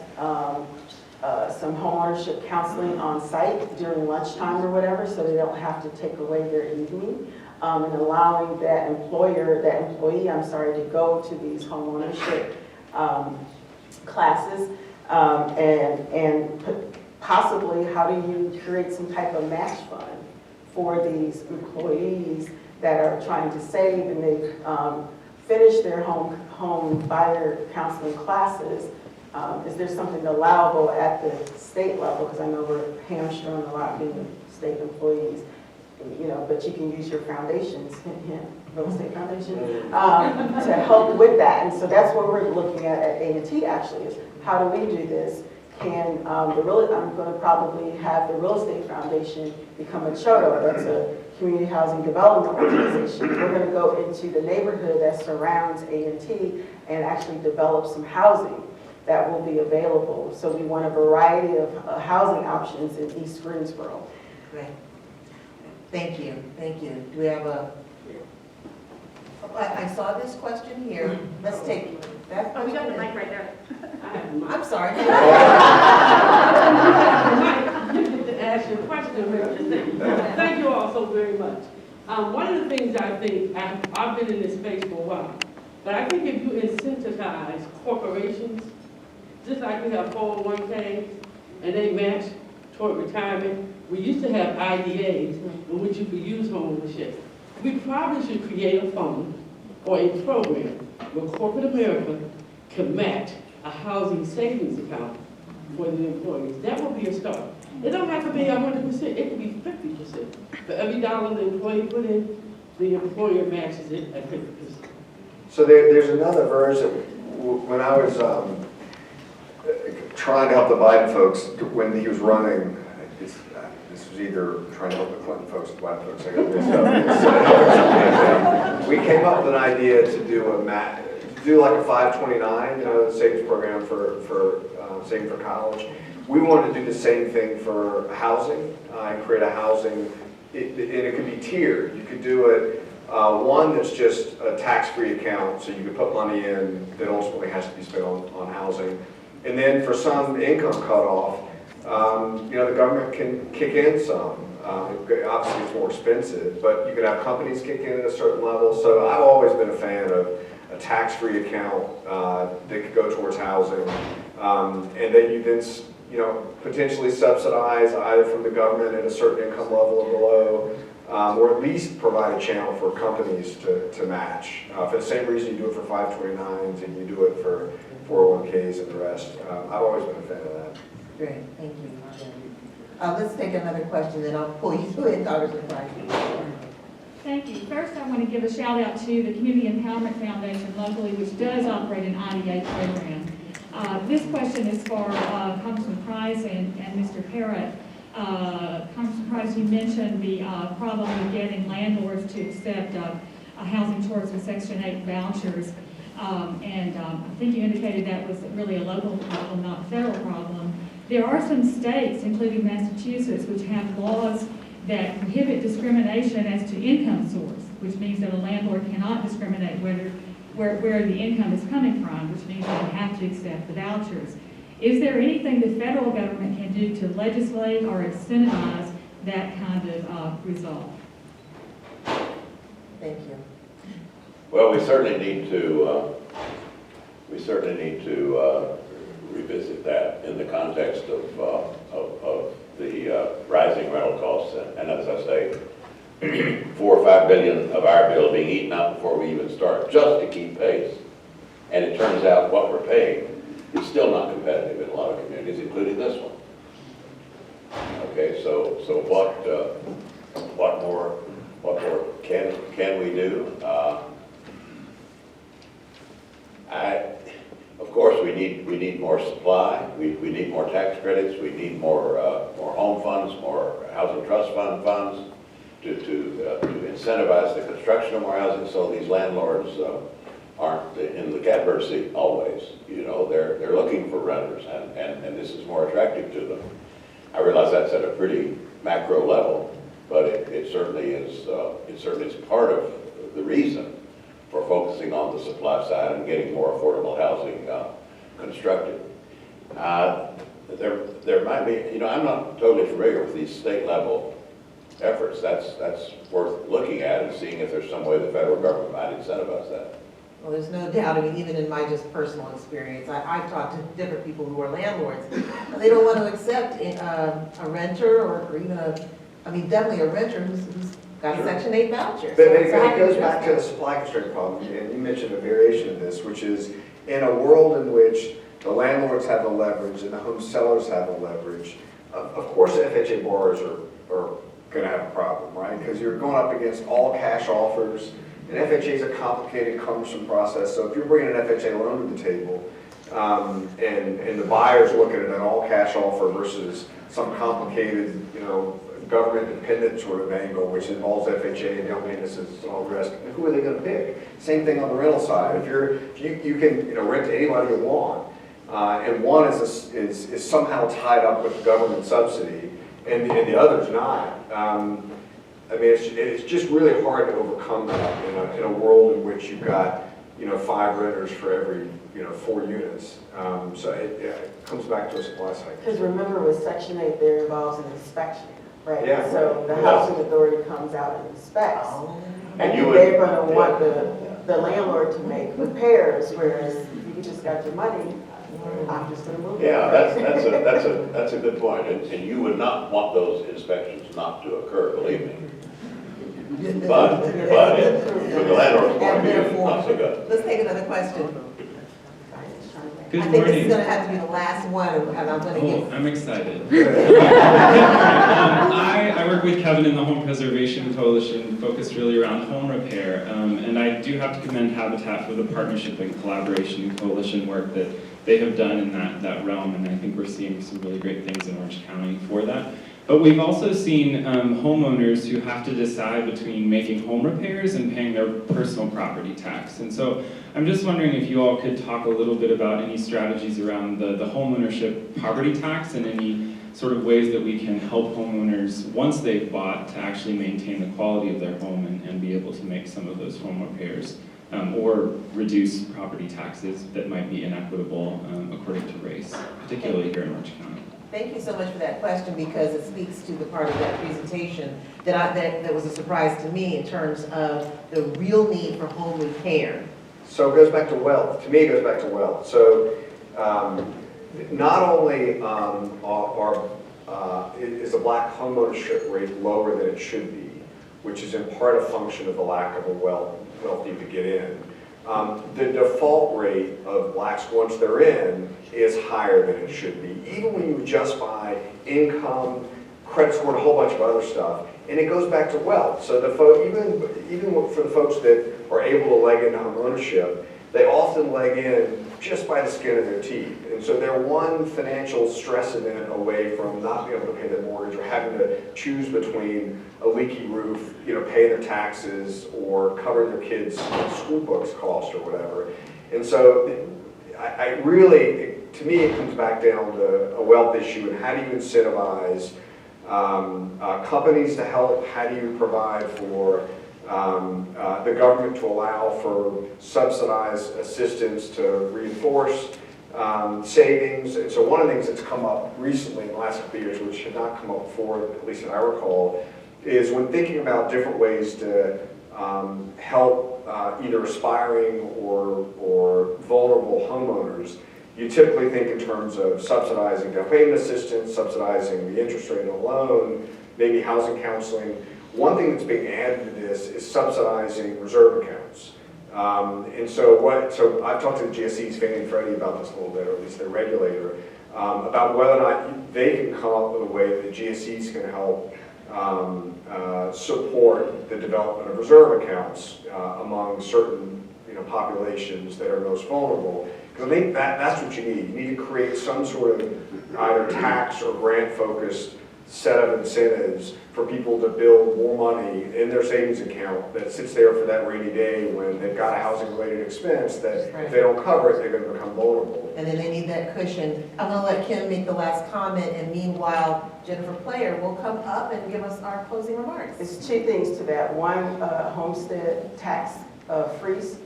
some homeownership counseling on site during lunchtime or whatever, so they don't have to take away their evening, and allowing that employee, to go to these homeownership classes, and possibly how do you create some type of match fund for these employees that are trying to save and they've finished their home buyer counseling classes. Is there something allowable at the state level? Because I know we're hamstrung a lot being state employees, but you can use your foundations, real estate foundation, to help with that. And so that's what we're looking at A&T actually, is how do we do this? Can I'm going to probably have the real estate foundation become a CHODO, that's a community housing development organization. We're going to go into the neighborhood that surrounds A&T and actually develop some housing that will be available. So we want a variety of housing options in East Greensboro. Great. Thank you. Do we have a, I saw this question here. Let's take that. Oh, we got the mic right there. I'm sorry. To ask you a question, thank you all so very much. One of the things I think, I've been in this space for a while, but I think if you incentivize corporations, just like we have 401ks, and they match toward retirement, we used to have IDAs in which you could use homeownership. We probably should create a fund or a program where corporate America can match a housing savings account for the employees. That would be a start. It don't have to be 100%, it could be 50%. For every dollar the employee put in, the employer matches it at 50%. So there's another version. When I was trying to help the Biden folks when he was running, this was either trying to help the Clinton folks, the Biden folks, I got this up. We came up with an idea to do like a 529, savings program for saving for college. We wanted to do the same thing for housing and create a housing, and it could be tiered. You could do it, one that's just a tax-free account, so you could put money in that ultimately has to be spent on housing. And then for some income cutoff, the government can kick in some. Obviously it's more expensive, but you could have companies kick in at a certain level. So I've always been a fan of a tax-free account that could go towards housing. And then you potentially subsidize either from the government at a certain income level or below, or at least provide a channel for companies to match. For the same reason you do it for 529s and you do it for 401ks and the rest. I've always been a fan of that. Great, thank you. Let's take another question, then I'll pull you in, Dr. Price. Thank you. First, I want to give a shout out to the Community Empowerment Foundation locally, which does operate an IDA program. This question is for Congressman Price and Mr. Parrott. Congressman Price, you mentioned the problem with getting landlords to accept housing towards the Section 8 vouchers. And I think you indicated that was really a local problem, not a federal problem. There are some states, including Massachusetts, which have laws that prohibit discrimination as to income source, which means that a landlord cannot discriminate where the income is coming from, which means they have to accept the vouchers. Is there anything the federal government can do to legislate or incentivize that kind of result? Thank you. Well, we certainly need to revisit that in the context of the rising rental costs. And as I say, 4 or 5 billion of our bill being eaten out before we even start, just to keep pace. And it turns out what we're paying is still not competitive in a lot of communities, including this one. Okay, so what more can we do? Of course, we need more supply. We need more tax credits. We need more home funds, more housing trust fund funds to incentivize the construction of more housing. So these landlords aren't in the catbird seat always. You know, they're looking for renters, and this is more attractive to them. I realize that's at a pretty macro level, but it certainly is part of the reason for focusing on the supply side and getting more affordable housing constructed. There might be, you know, I'm not totally familiar with these state level efforts. That's worth looking at and seeing if there's some way the federal government might incentivize that. Well, there's no doubt, I mean, even in my just personal experience, I've talked to different people who are landlords, and they don't want to accept a renter or even definitely a renter who's got a Section 8 voucher. But So it how do you goes address back to that? the supply constraint problem, and you mentioned a variation of this, which is in a world in which the landlords have the leverage and the home sellers have the leverage, of course FHA borrowers are going to have a problem, right? Because you're going up against all cash offers, and FHA is a complicated, cumbersome process. So if you're bringing an FHA loan to the table, and the buyer's looking at an all-cash offer versus some complicated, you know, government-dependent sort of angle, which involves FHA and down maintenances and all the rest, who are they going to pick? Same thing on the rental side. If you can, you know, rent to anybody you want, and one is somehow tied up with government subsidy, and the other's not. I mean, it's just really hard to overcome that in a world in which you've got, you know, 5 renters for every, you know, 4 units. So it comes back to a supply side. Because remember with Section 8, there involves an inspection, right? Yeah. So the Yeah. housing authority comes out and inspects. Oh. And you would- they're gonna want the landlord to make repairs, whereas if you just got your money, I'm just gonna move it. Yeah, that's a good point, and you would not want those inspections not to occur, believe me. But from the landlord's point of view, not so good. Let's take another question. Good I think this is morning. going to have to be the last one, and I'm going to Oh, give. I'm excited. I work with Kevin in the Home Preservation Coalition, focused really around home repair. And I do have to commend Habitat for the partnership and collaboration and coalition work that they have done in that realm. And I think we're seeing some really great things in Orange County for that. But we've also seen homeowners who have to decide between making home repairs and paying their personal property tax. And so I'm just wondering if you all could talk a little bit about any strategies around the homeownership property tax and any sort of ways that we can help homeowners, once they've bought, to actually maintain the quality of their home and be able to make some of those home repairs, or reduce property taxes that might be inequitable according to race, particularly here in Orange County. Thank you so much for that question, because it speaks to the part of that presentation that was a surprise to me in terms of the real need for home repair. So it goes back to wealth. To me, it goes back to wealth. So not only is the black homeownership rate lower than it should be, which is in part a function of the lack of a wealthy to get in, the default rate of blacks once they're in is higher than it should be, even when you adjust by income, credit score, and a whole bunch of other stuff. And it goes back to wealth. So even for the folks that are able to leg into home ownership, they often leg in just by the skin of their teeth. And so they're one financial stress event away from not being able to pay their mortgage or having to choose between a leaky roof, you know, paying their taxes or covering their kids' school books cost or whatever. And so I really, to me, it comes back down to a wealth issue and how do you incentivize companies to help? How do you provide for the government to allow for subsidized assistance to reinforce savings. And so one of the things that's come up recently in the last couple of years, which had not come up before, at least that I recall, is when thinking about different ways to help either aspiring or vulnerable homeowners, you typically think in terms of subsidizing down payment assistance, subsidizing the interest rate on a loan, maybe housing counseling. One thing that's being added to this is subsidizing reserve accounts. And so I've talked to the GSEs, Fannie and Freddie, about this a little bit, or at least their regulator, about whether or not they can come up with a way that GSEs can help support the development of reserve accounts among certain populations that are most vulnerable. Because I think that's what you need. You need to create some sort of either tax or grant-focused set of incentives for people to build more money in their savings account that sits there for that rainy day when they've got a housing-related expense that if they don't cover it, they're going to become vulnerable. And then they need that cushion. I'm going to let Kim make the last comment, and meanwhile, Jennifer Player will come up and give us our closing remarks. It's two things to that. One, homestead tax freeze.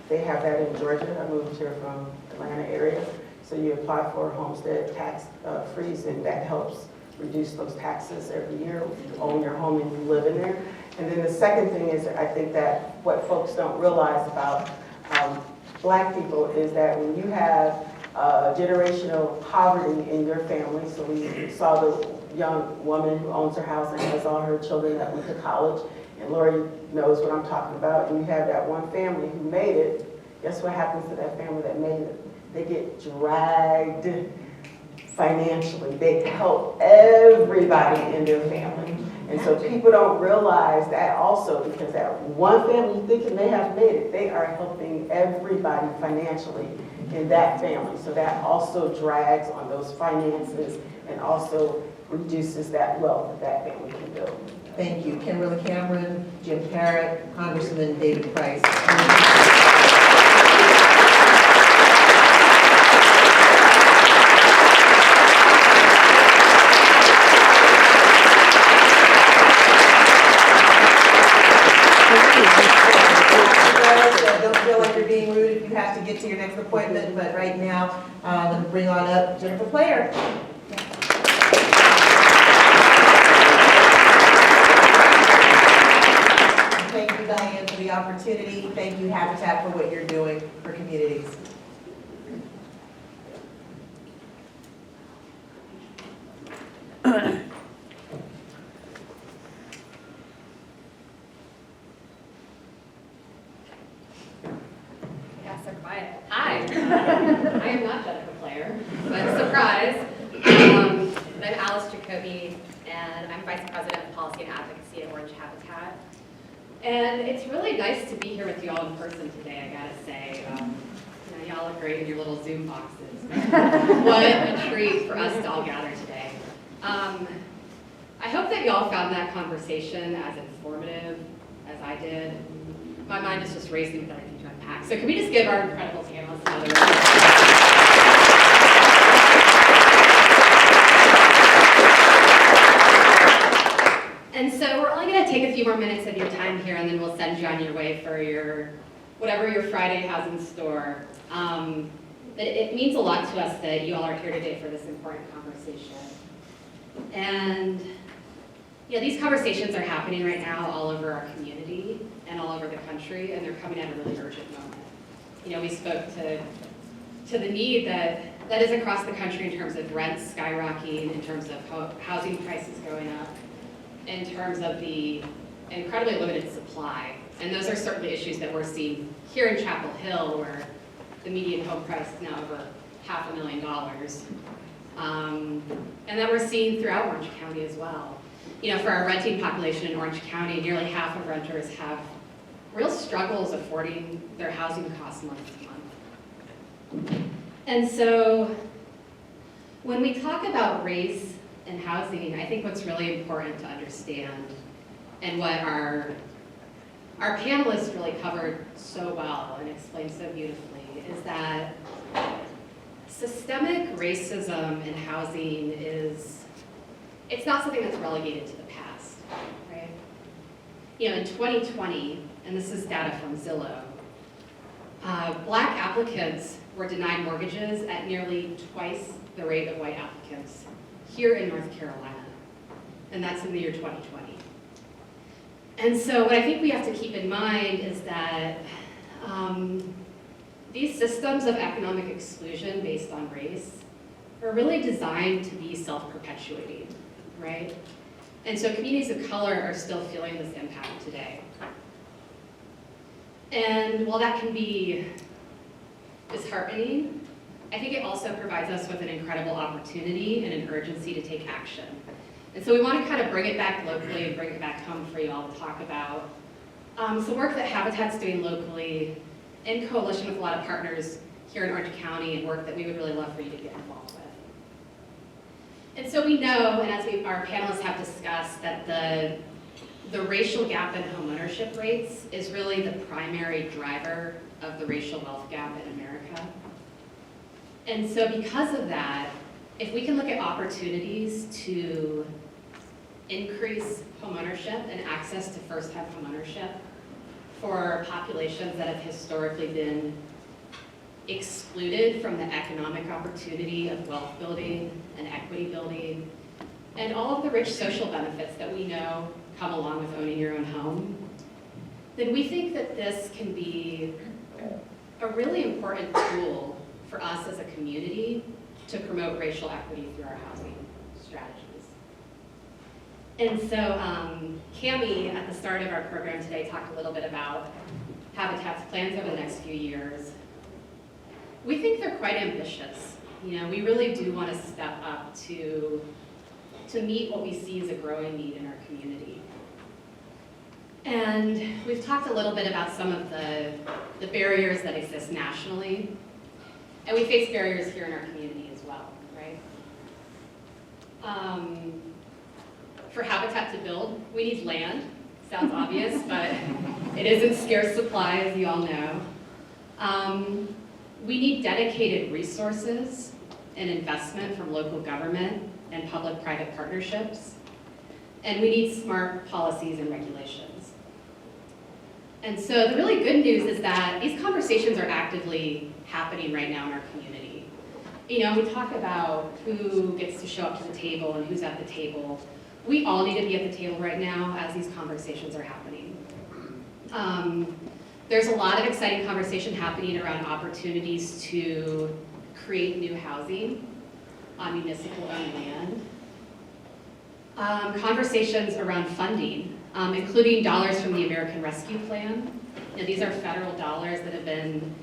They have that in Georgia. I moved here from Atlanta area. So you apply for a homestead tax freeze, and that helps reduce those taxes every year if you own your home and you live in there. And then the second thing is, I think that what folks don't realize about Black people is that when you have generational poverty in your family, so we saw the young woman who owns her house and has all her children that went to college, and Lori knows what I'm talking about, and you have that one family who made it, guess what happens to that family that made it? They get dragged financially. They help everybody in their family. And so people don't realize that also, because that one family thinking they have made it, they are helping everybody financially in that family. So that also drags on those finances and also reduces that wealth that that family can build. Thank you. Kimberly Cameron, Jim Parrott, Congressman David Price. Don't feel like you're being rude if you have to get to your next appointment, but right now, I'm going to bring on up Jennifer Player. Thank you, Diane, for the opportunity. Thank you, Habitat, for what you're doing for communities. Hi, I am not Jennifer Player, but surprise. I'm Alice Jacoby, and I'm Vice President of Policy and Advocacy at Orange Habitat. And it's really nice to be here with you all in person today, I gotta say. Y'all look great in your little Zoom boxes. What a treat for us to all gather today. I hope that y'all found that conversation as informative as I did. My mind is just racing with everything to unpack. So can we just give our incredible panelists another round? And so we're only going to take a few more minutes of your time here, and then we'll send you on your way for your whatever your Friday has in store. It means a lot to us that you all are here today for this important conversation. And these conversations are happening right now all over our community and all over the country, and they're coming at a really urgent moment. We spoke to the need that is across the country in terms of rents skyrocketing, in terms of housing prices going up, in terms of the incredibly limited supply. And those are certainly issues that we're seeing here in Chapel Hill, where the median home price is now over $500,000. And that we're seeing throughout Orange County as well. For our renting population in Orange County, nearly half of renters have real struggles affording their housing costs month to month. And so when we talk about race and housing, I think what's really important to understand, and what our panelists really covered so well and explained so beautifully, is that systemic racism in housing it's not something that's relegated to the past, right? In 2020, and this is data from Zillow, Black applicants were denied mortgages at nearly twice the rate of white applicants here in North Carolina. And that's in the year 2020. And so what I think we have to keep in mind is that these systems of economic exclusion based on race are really designed to be self-perpetuating, right? And so communities of color are still feeling this impact today. And while that can be disheartening, I think it also provides us with an incredible opportunity and an urgency to take action. And so we want to kind of bring it back locally and bring it back home for you all to talk about. Some work that Habitat's doing locally in coalition with a lot of partners here in Orange County, and work that we would really love for you to get involved with. And so we know, and as our panelists have discussed, that the racial gap in homeownership rates is really the primary driver of the racial wealth gap in America. And so because of that, if we can look at opportunities to increase homeownership and access to first-time homeownership for populations that have historically been excluded from the economic opportunity of wealth building and equity building, and all of the rich social benefits that we know come along with owning your own home, then we think that this can be a really important tool for us as a community to promote racial equity through our housing strategies. And so Cammie, at the start of our program today, talked a little bit about Habitat's plans over the next few years. We think they're quite ambitious. You know, we really do want to step up to meet what we see as a growing need in our community. And we've talked a little bit about some of the barriers that exist nationally. And we face barriers here in our community as well, right? For Habitat to build, we need land. Sounds obvious, but it is in scarce supply, as you all know. We need dedicated resources and investment from local government and public-private partnerships. And we need smart policies and regulations. And so the really good news is that these conversations are actively happening right now in our community. You know, we talk about who gets to show up to the table and who's at the table. We all need to be at the table right now as these conversations are happening. There's a lot of exciting conversation happening around opportunities to create new housing on municipal-owned land. Conversations around funding, including dollars from the American Rescue Plan. You know, these are federal dollars that have been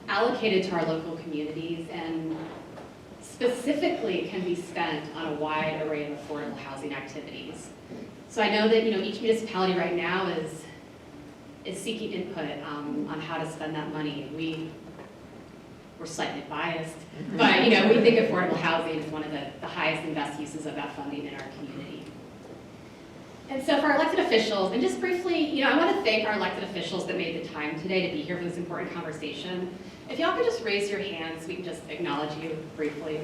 allocated to our local communities and specifically can be spent on a wide array of affordable housing activities. So I know that, you know, each municipality right now is seeking input on how to spend that money. We're slightly biased, but, you know, we think affordable housing is one of the highest and best uses of that funding in our community. And so for our elected officials, and just briefly, you know, I want to thank our elected officials that made the time today to be here for this important conversation. If y'all could just raise your hands, we can just acknowledge you briefly.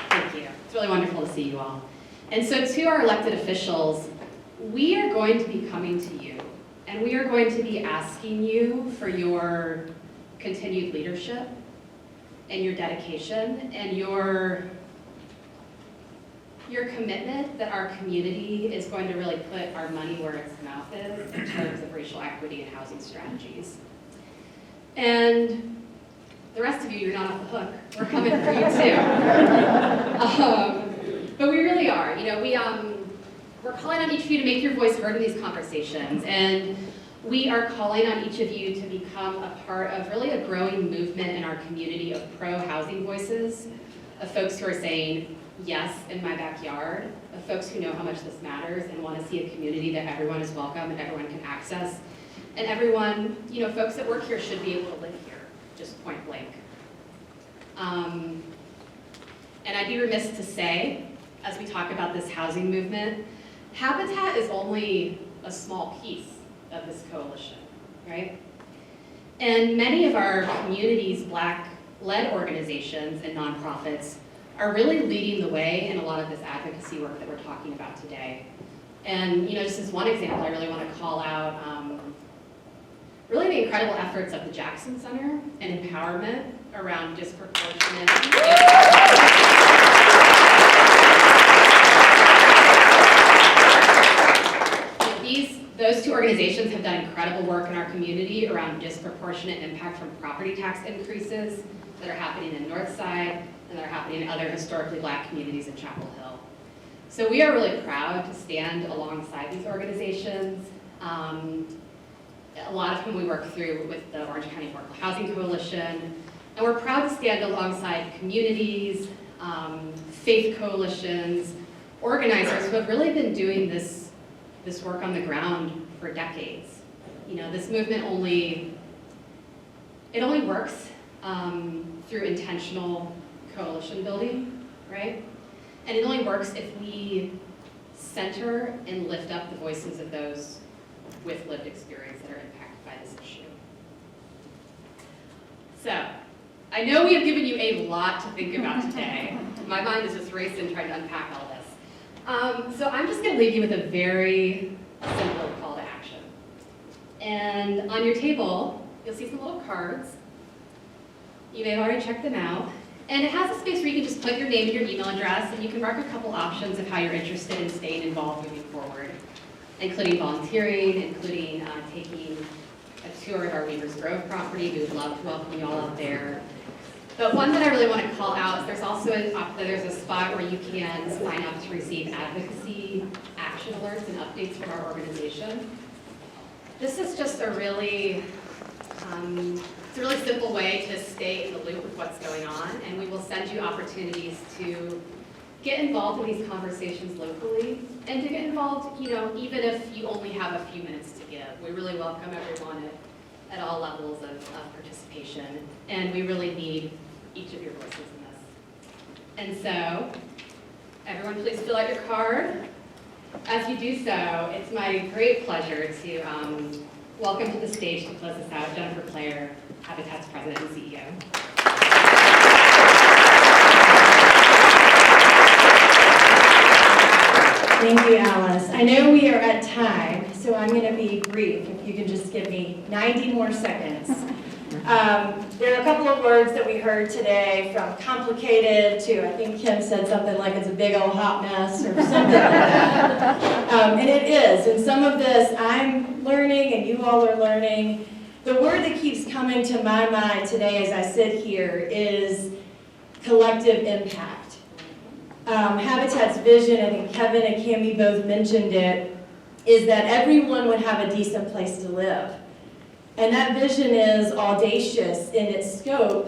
Thank you. It's really wonderful to see you all. And so to our elected officials, we are going to be coming to you, and we are going to be asking you for your continued leadership and your dedication and your commitment that our community is going to really put our money where its mouth is in terms of racial equity and housing strategies. And the rest of you, you're not off the hook. We're coming for you too. But we really are. You know, we're calling on each of you to make your voice heard in these conversations. And we are calling on each of you to become a part of really a growing movement in our community of pro-housing voices, of folks who are saying, yes, in my backyard, of folks who know how much this matters and want to see a community that everyone is welcome and everyone can access. And everyone, you know, folks that work here should be able to live here, just point blank. And I'd be remiss to say, as we talk about this housing movement, Habitat is only a small piece of this coalition, right? And many of our community's Black-led organizations and nonprofits are really leading the way in a lot of this advocacy work that we're talking about today. And just as one example, I really want to call out really the incredible efforts of the Jackson Center and empowerment around disproportionate. Those two organizations have done incredible work in our community around disproportionate impact from property tax increases that are happening in North Side and that are happening in other historically Black communities in Chapel Hill. So we are really proud to stand alongside these organizations, a lot of whom we work through with the Orange County Affordable Housing Coalition, and we're proud to stand alongside communities, faith coalitions, organizers who have really been doing this work on the ground for decades. This movement only works through intentional coalition building, right? And it only works if we center and lift up the voices of those with lived experience that are impacted by this issue. So, I know we have given you a lot to think about today. My mind is just racing trying to unpack all this. So I'm just going to leave you with a very simple call to action. And on your table, you'll see some little cards. You may have already checked them out. And it has a space where you can just put your name and your email address, and you can mark a couple options of how you're interested in staying involved moving forward, including volunteering, including taking a tour of our Weavers Grove property. We would love to welcome you all out there. But one that I really want to call out is there's also there's a spot where you can sign up to receive advocacy action alerts and updates from our organization. This is just a really, it's a really simple way to stay in the loop with what's going on, and we will send you opportunities to get involved in these conversations locally and to get involved, even if you only have a few minutes to give. We really welcome everyone at all levels of participation, and we really need each of your voices in this. And so, everyone please fill out your card. As you do so, it's my great pleasure to welcome to the stage to close us out Jennifer Player, Habitat's President and CEO. Thank you, Alice. I know we are at time, so I'm going to be brief. If you can just give me 90 more seconds. There are a couple of words that we heard today, from complicated to, I think Kim said something like it's a big old hot mess or something like that. And it is. And some of this I'm learning and you all are learning. The word that keeps coming to my mind today as I sit here is collective impact. Habitat's vision, I think Kevin and Cammie both mentioned it, is that everyone would have a decent place to live. And that vision is audacious in its scope,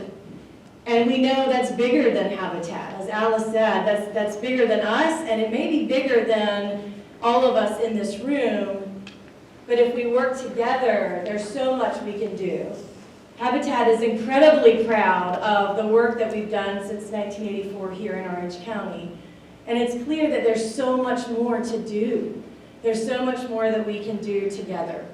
and we know that's bigger than Habitat. As Alice said, that's bigger than us, and it may be bigger than all of us in this room, but if we work together, there's so much we can do. Habitat is incredibly proud of the work that we've done since 1984 here in Orange County, and it's clear that there's so much more to do. There's so much more that we can do together.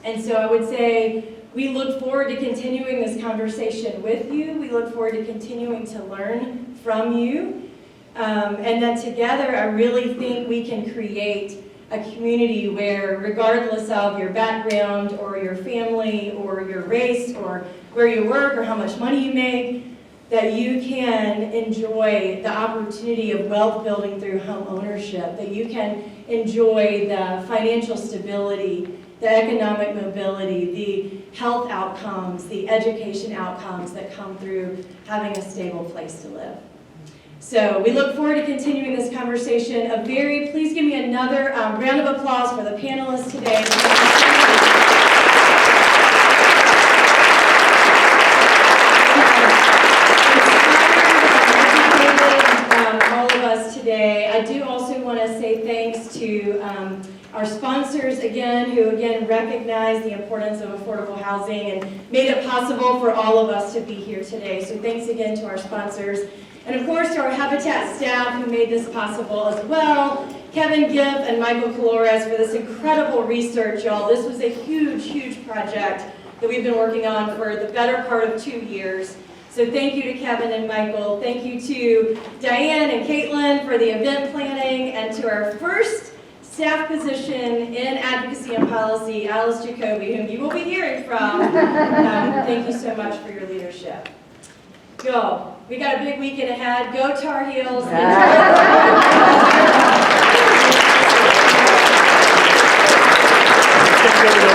And so I would say we look forward to continuing this conversation with you. We look forward to continuing to learn from you. And that together, I really think we can create a community where, regardless of your background or your family or your race or where you work or how much money you make, that you can enjoy the opportunity of wealth building through home ownership, that you can enjoy the financial stability, the economic mobility, the health outcomes, the education outcomes that come through having a stable place to live. So we look forward to continuing this conversation. Please give me another round of applause for the panelists today. All of us today. I do also want to say thanks to our sponsors again, who again recognize the importance of affordable housing and made it possible for all of us to be here today. So thanks again to our sponsors. And of course to our Habitat staff who made this possible as well. Kevin Giff and Michael Colores for this incredible research, y'all. This was a huge, huge project that we've been working on for the better part of 2 years. So thank you to Kevin and Michael. Thank you to Diane and Caitlin for the event planning, and to our first staff position in advocacy and policy, Alice Jacoby, whom you will be hearing from. Thank you so much for your leadership. Go. We got a big weekend ahead. Go Tar Heels. Enjoy the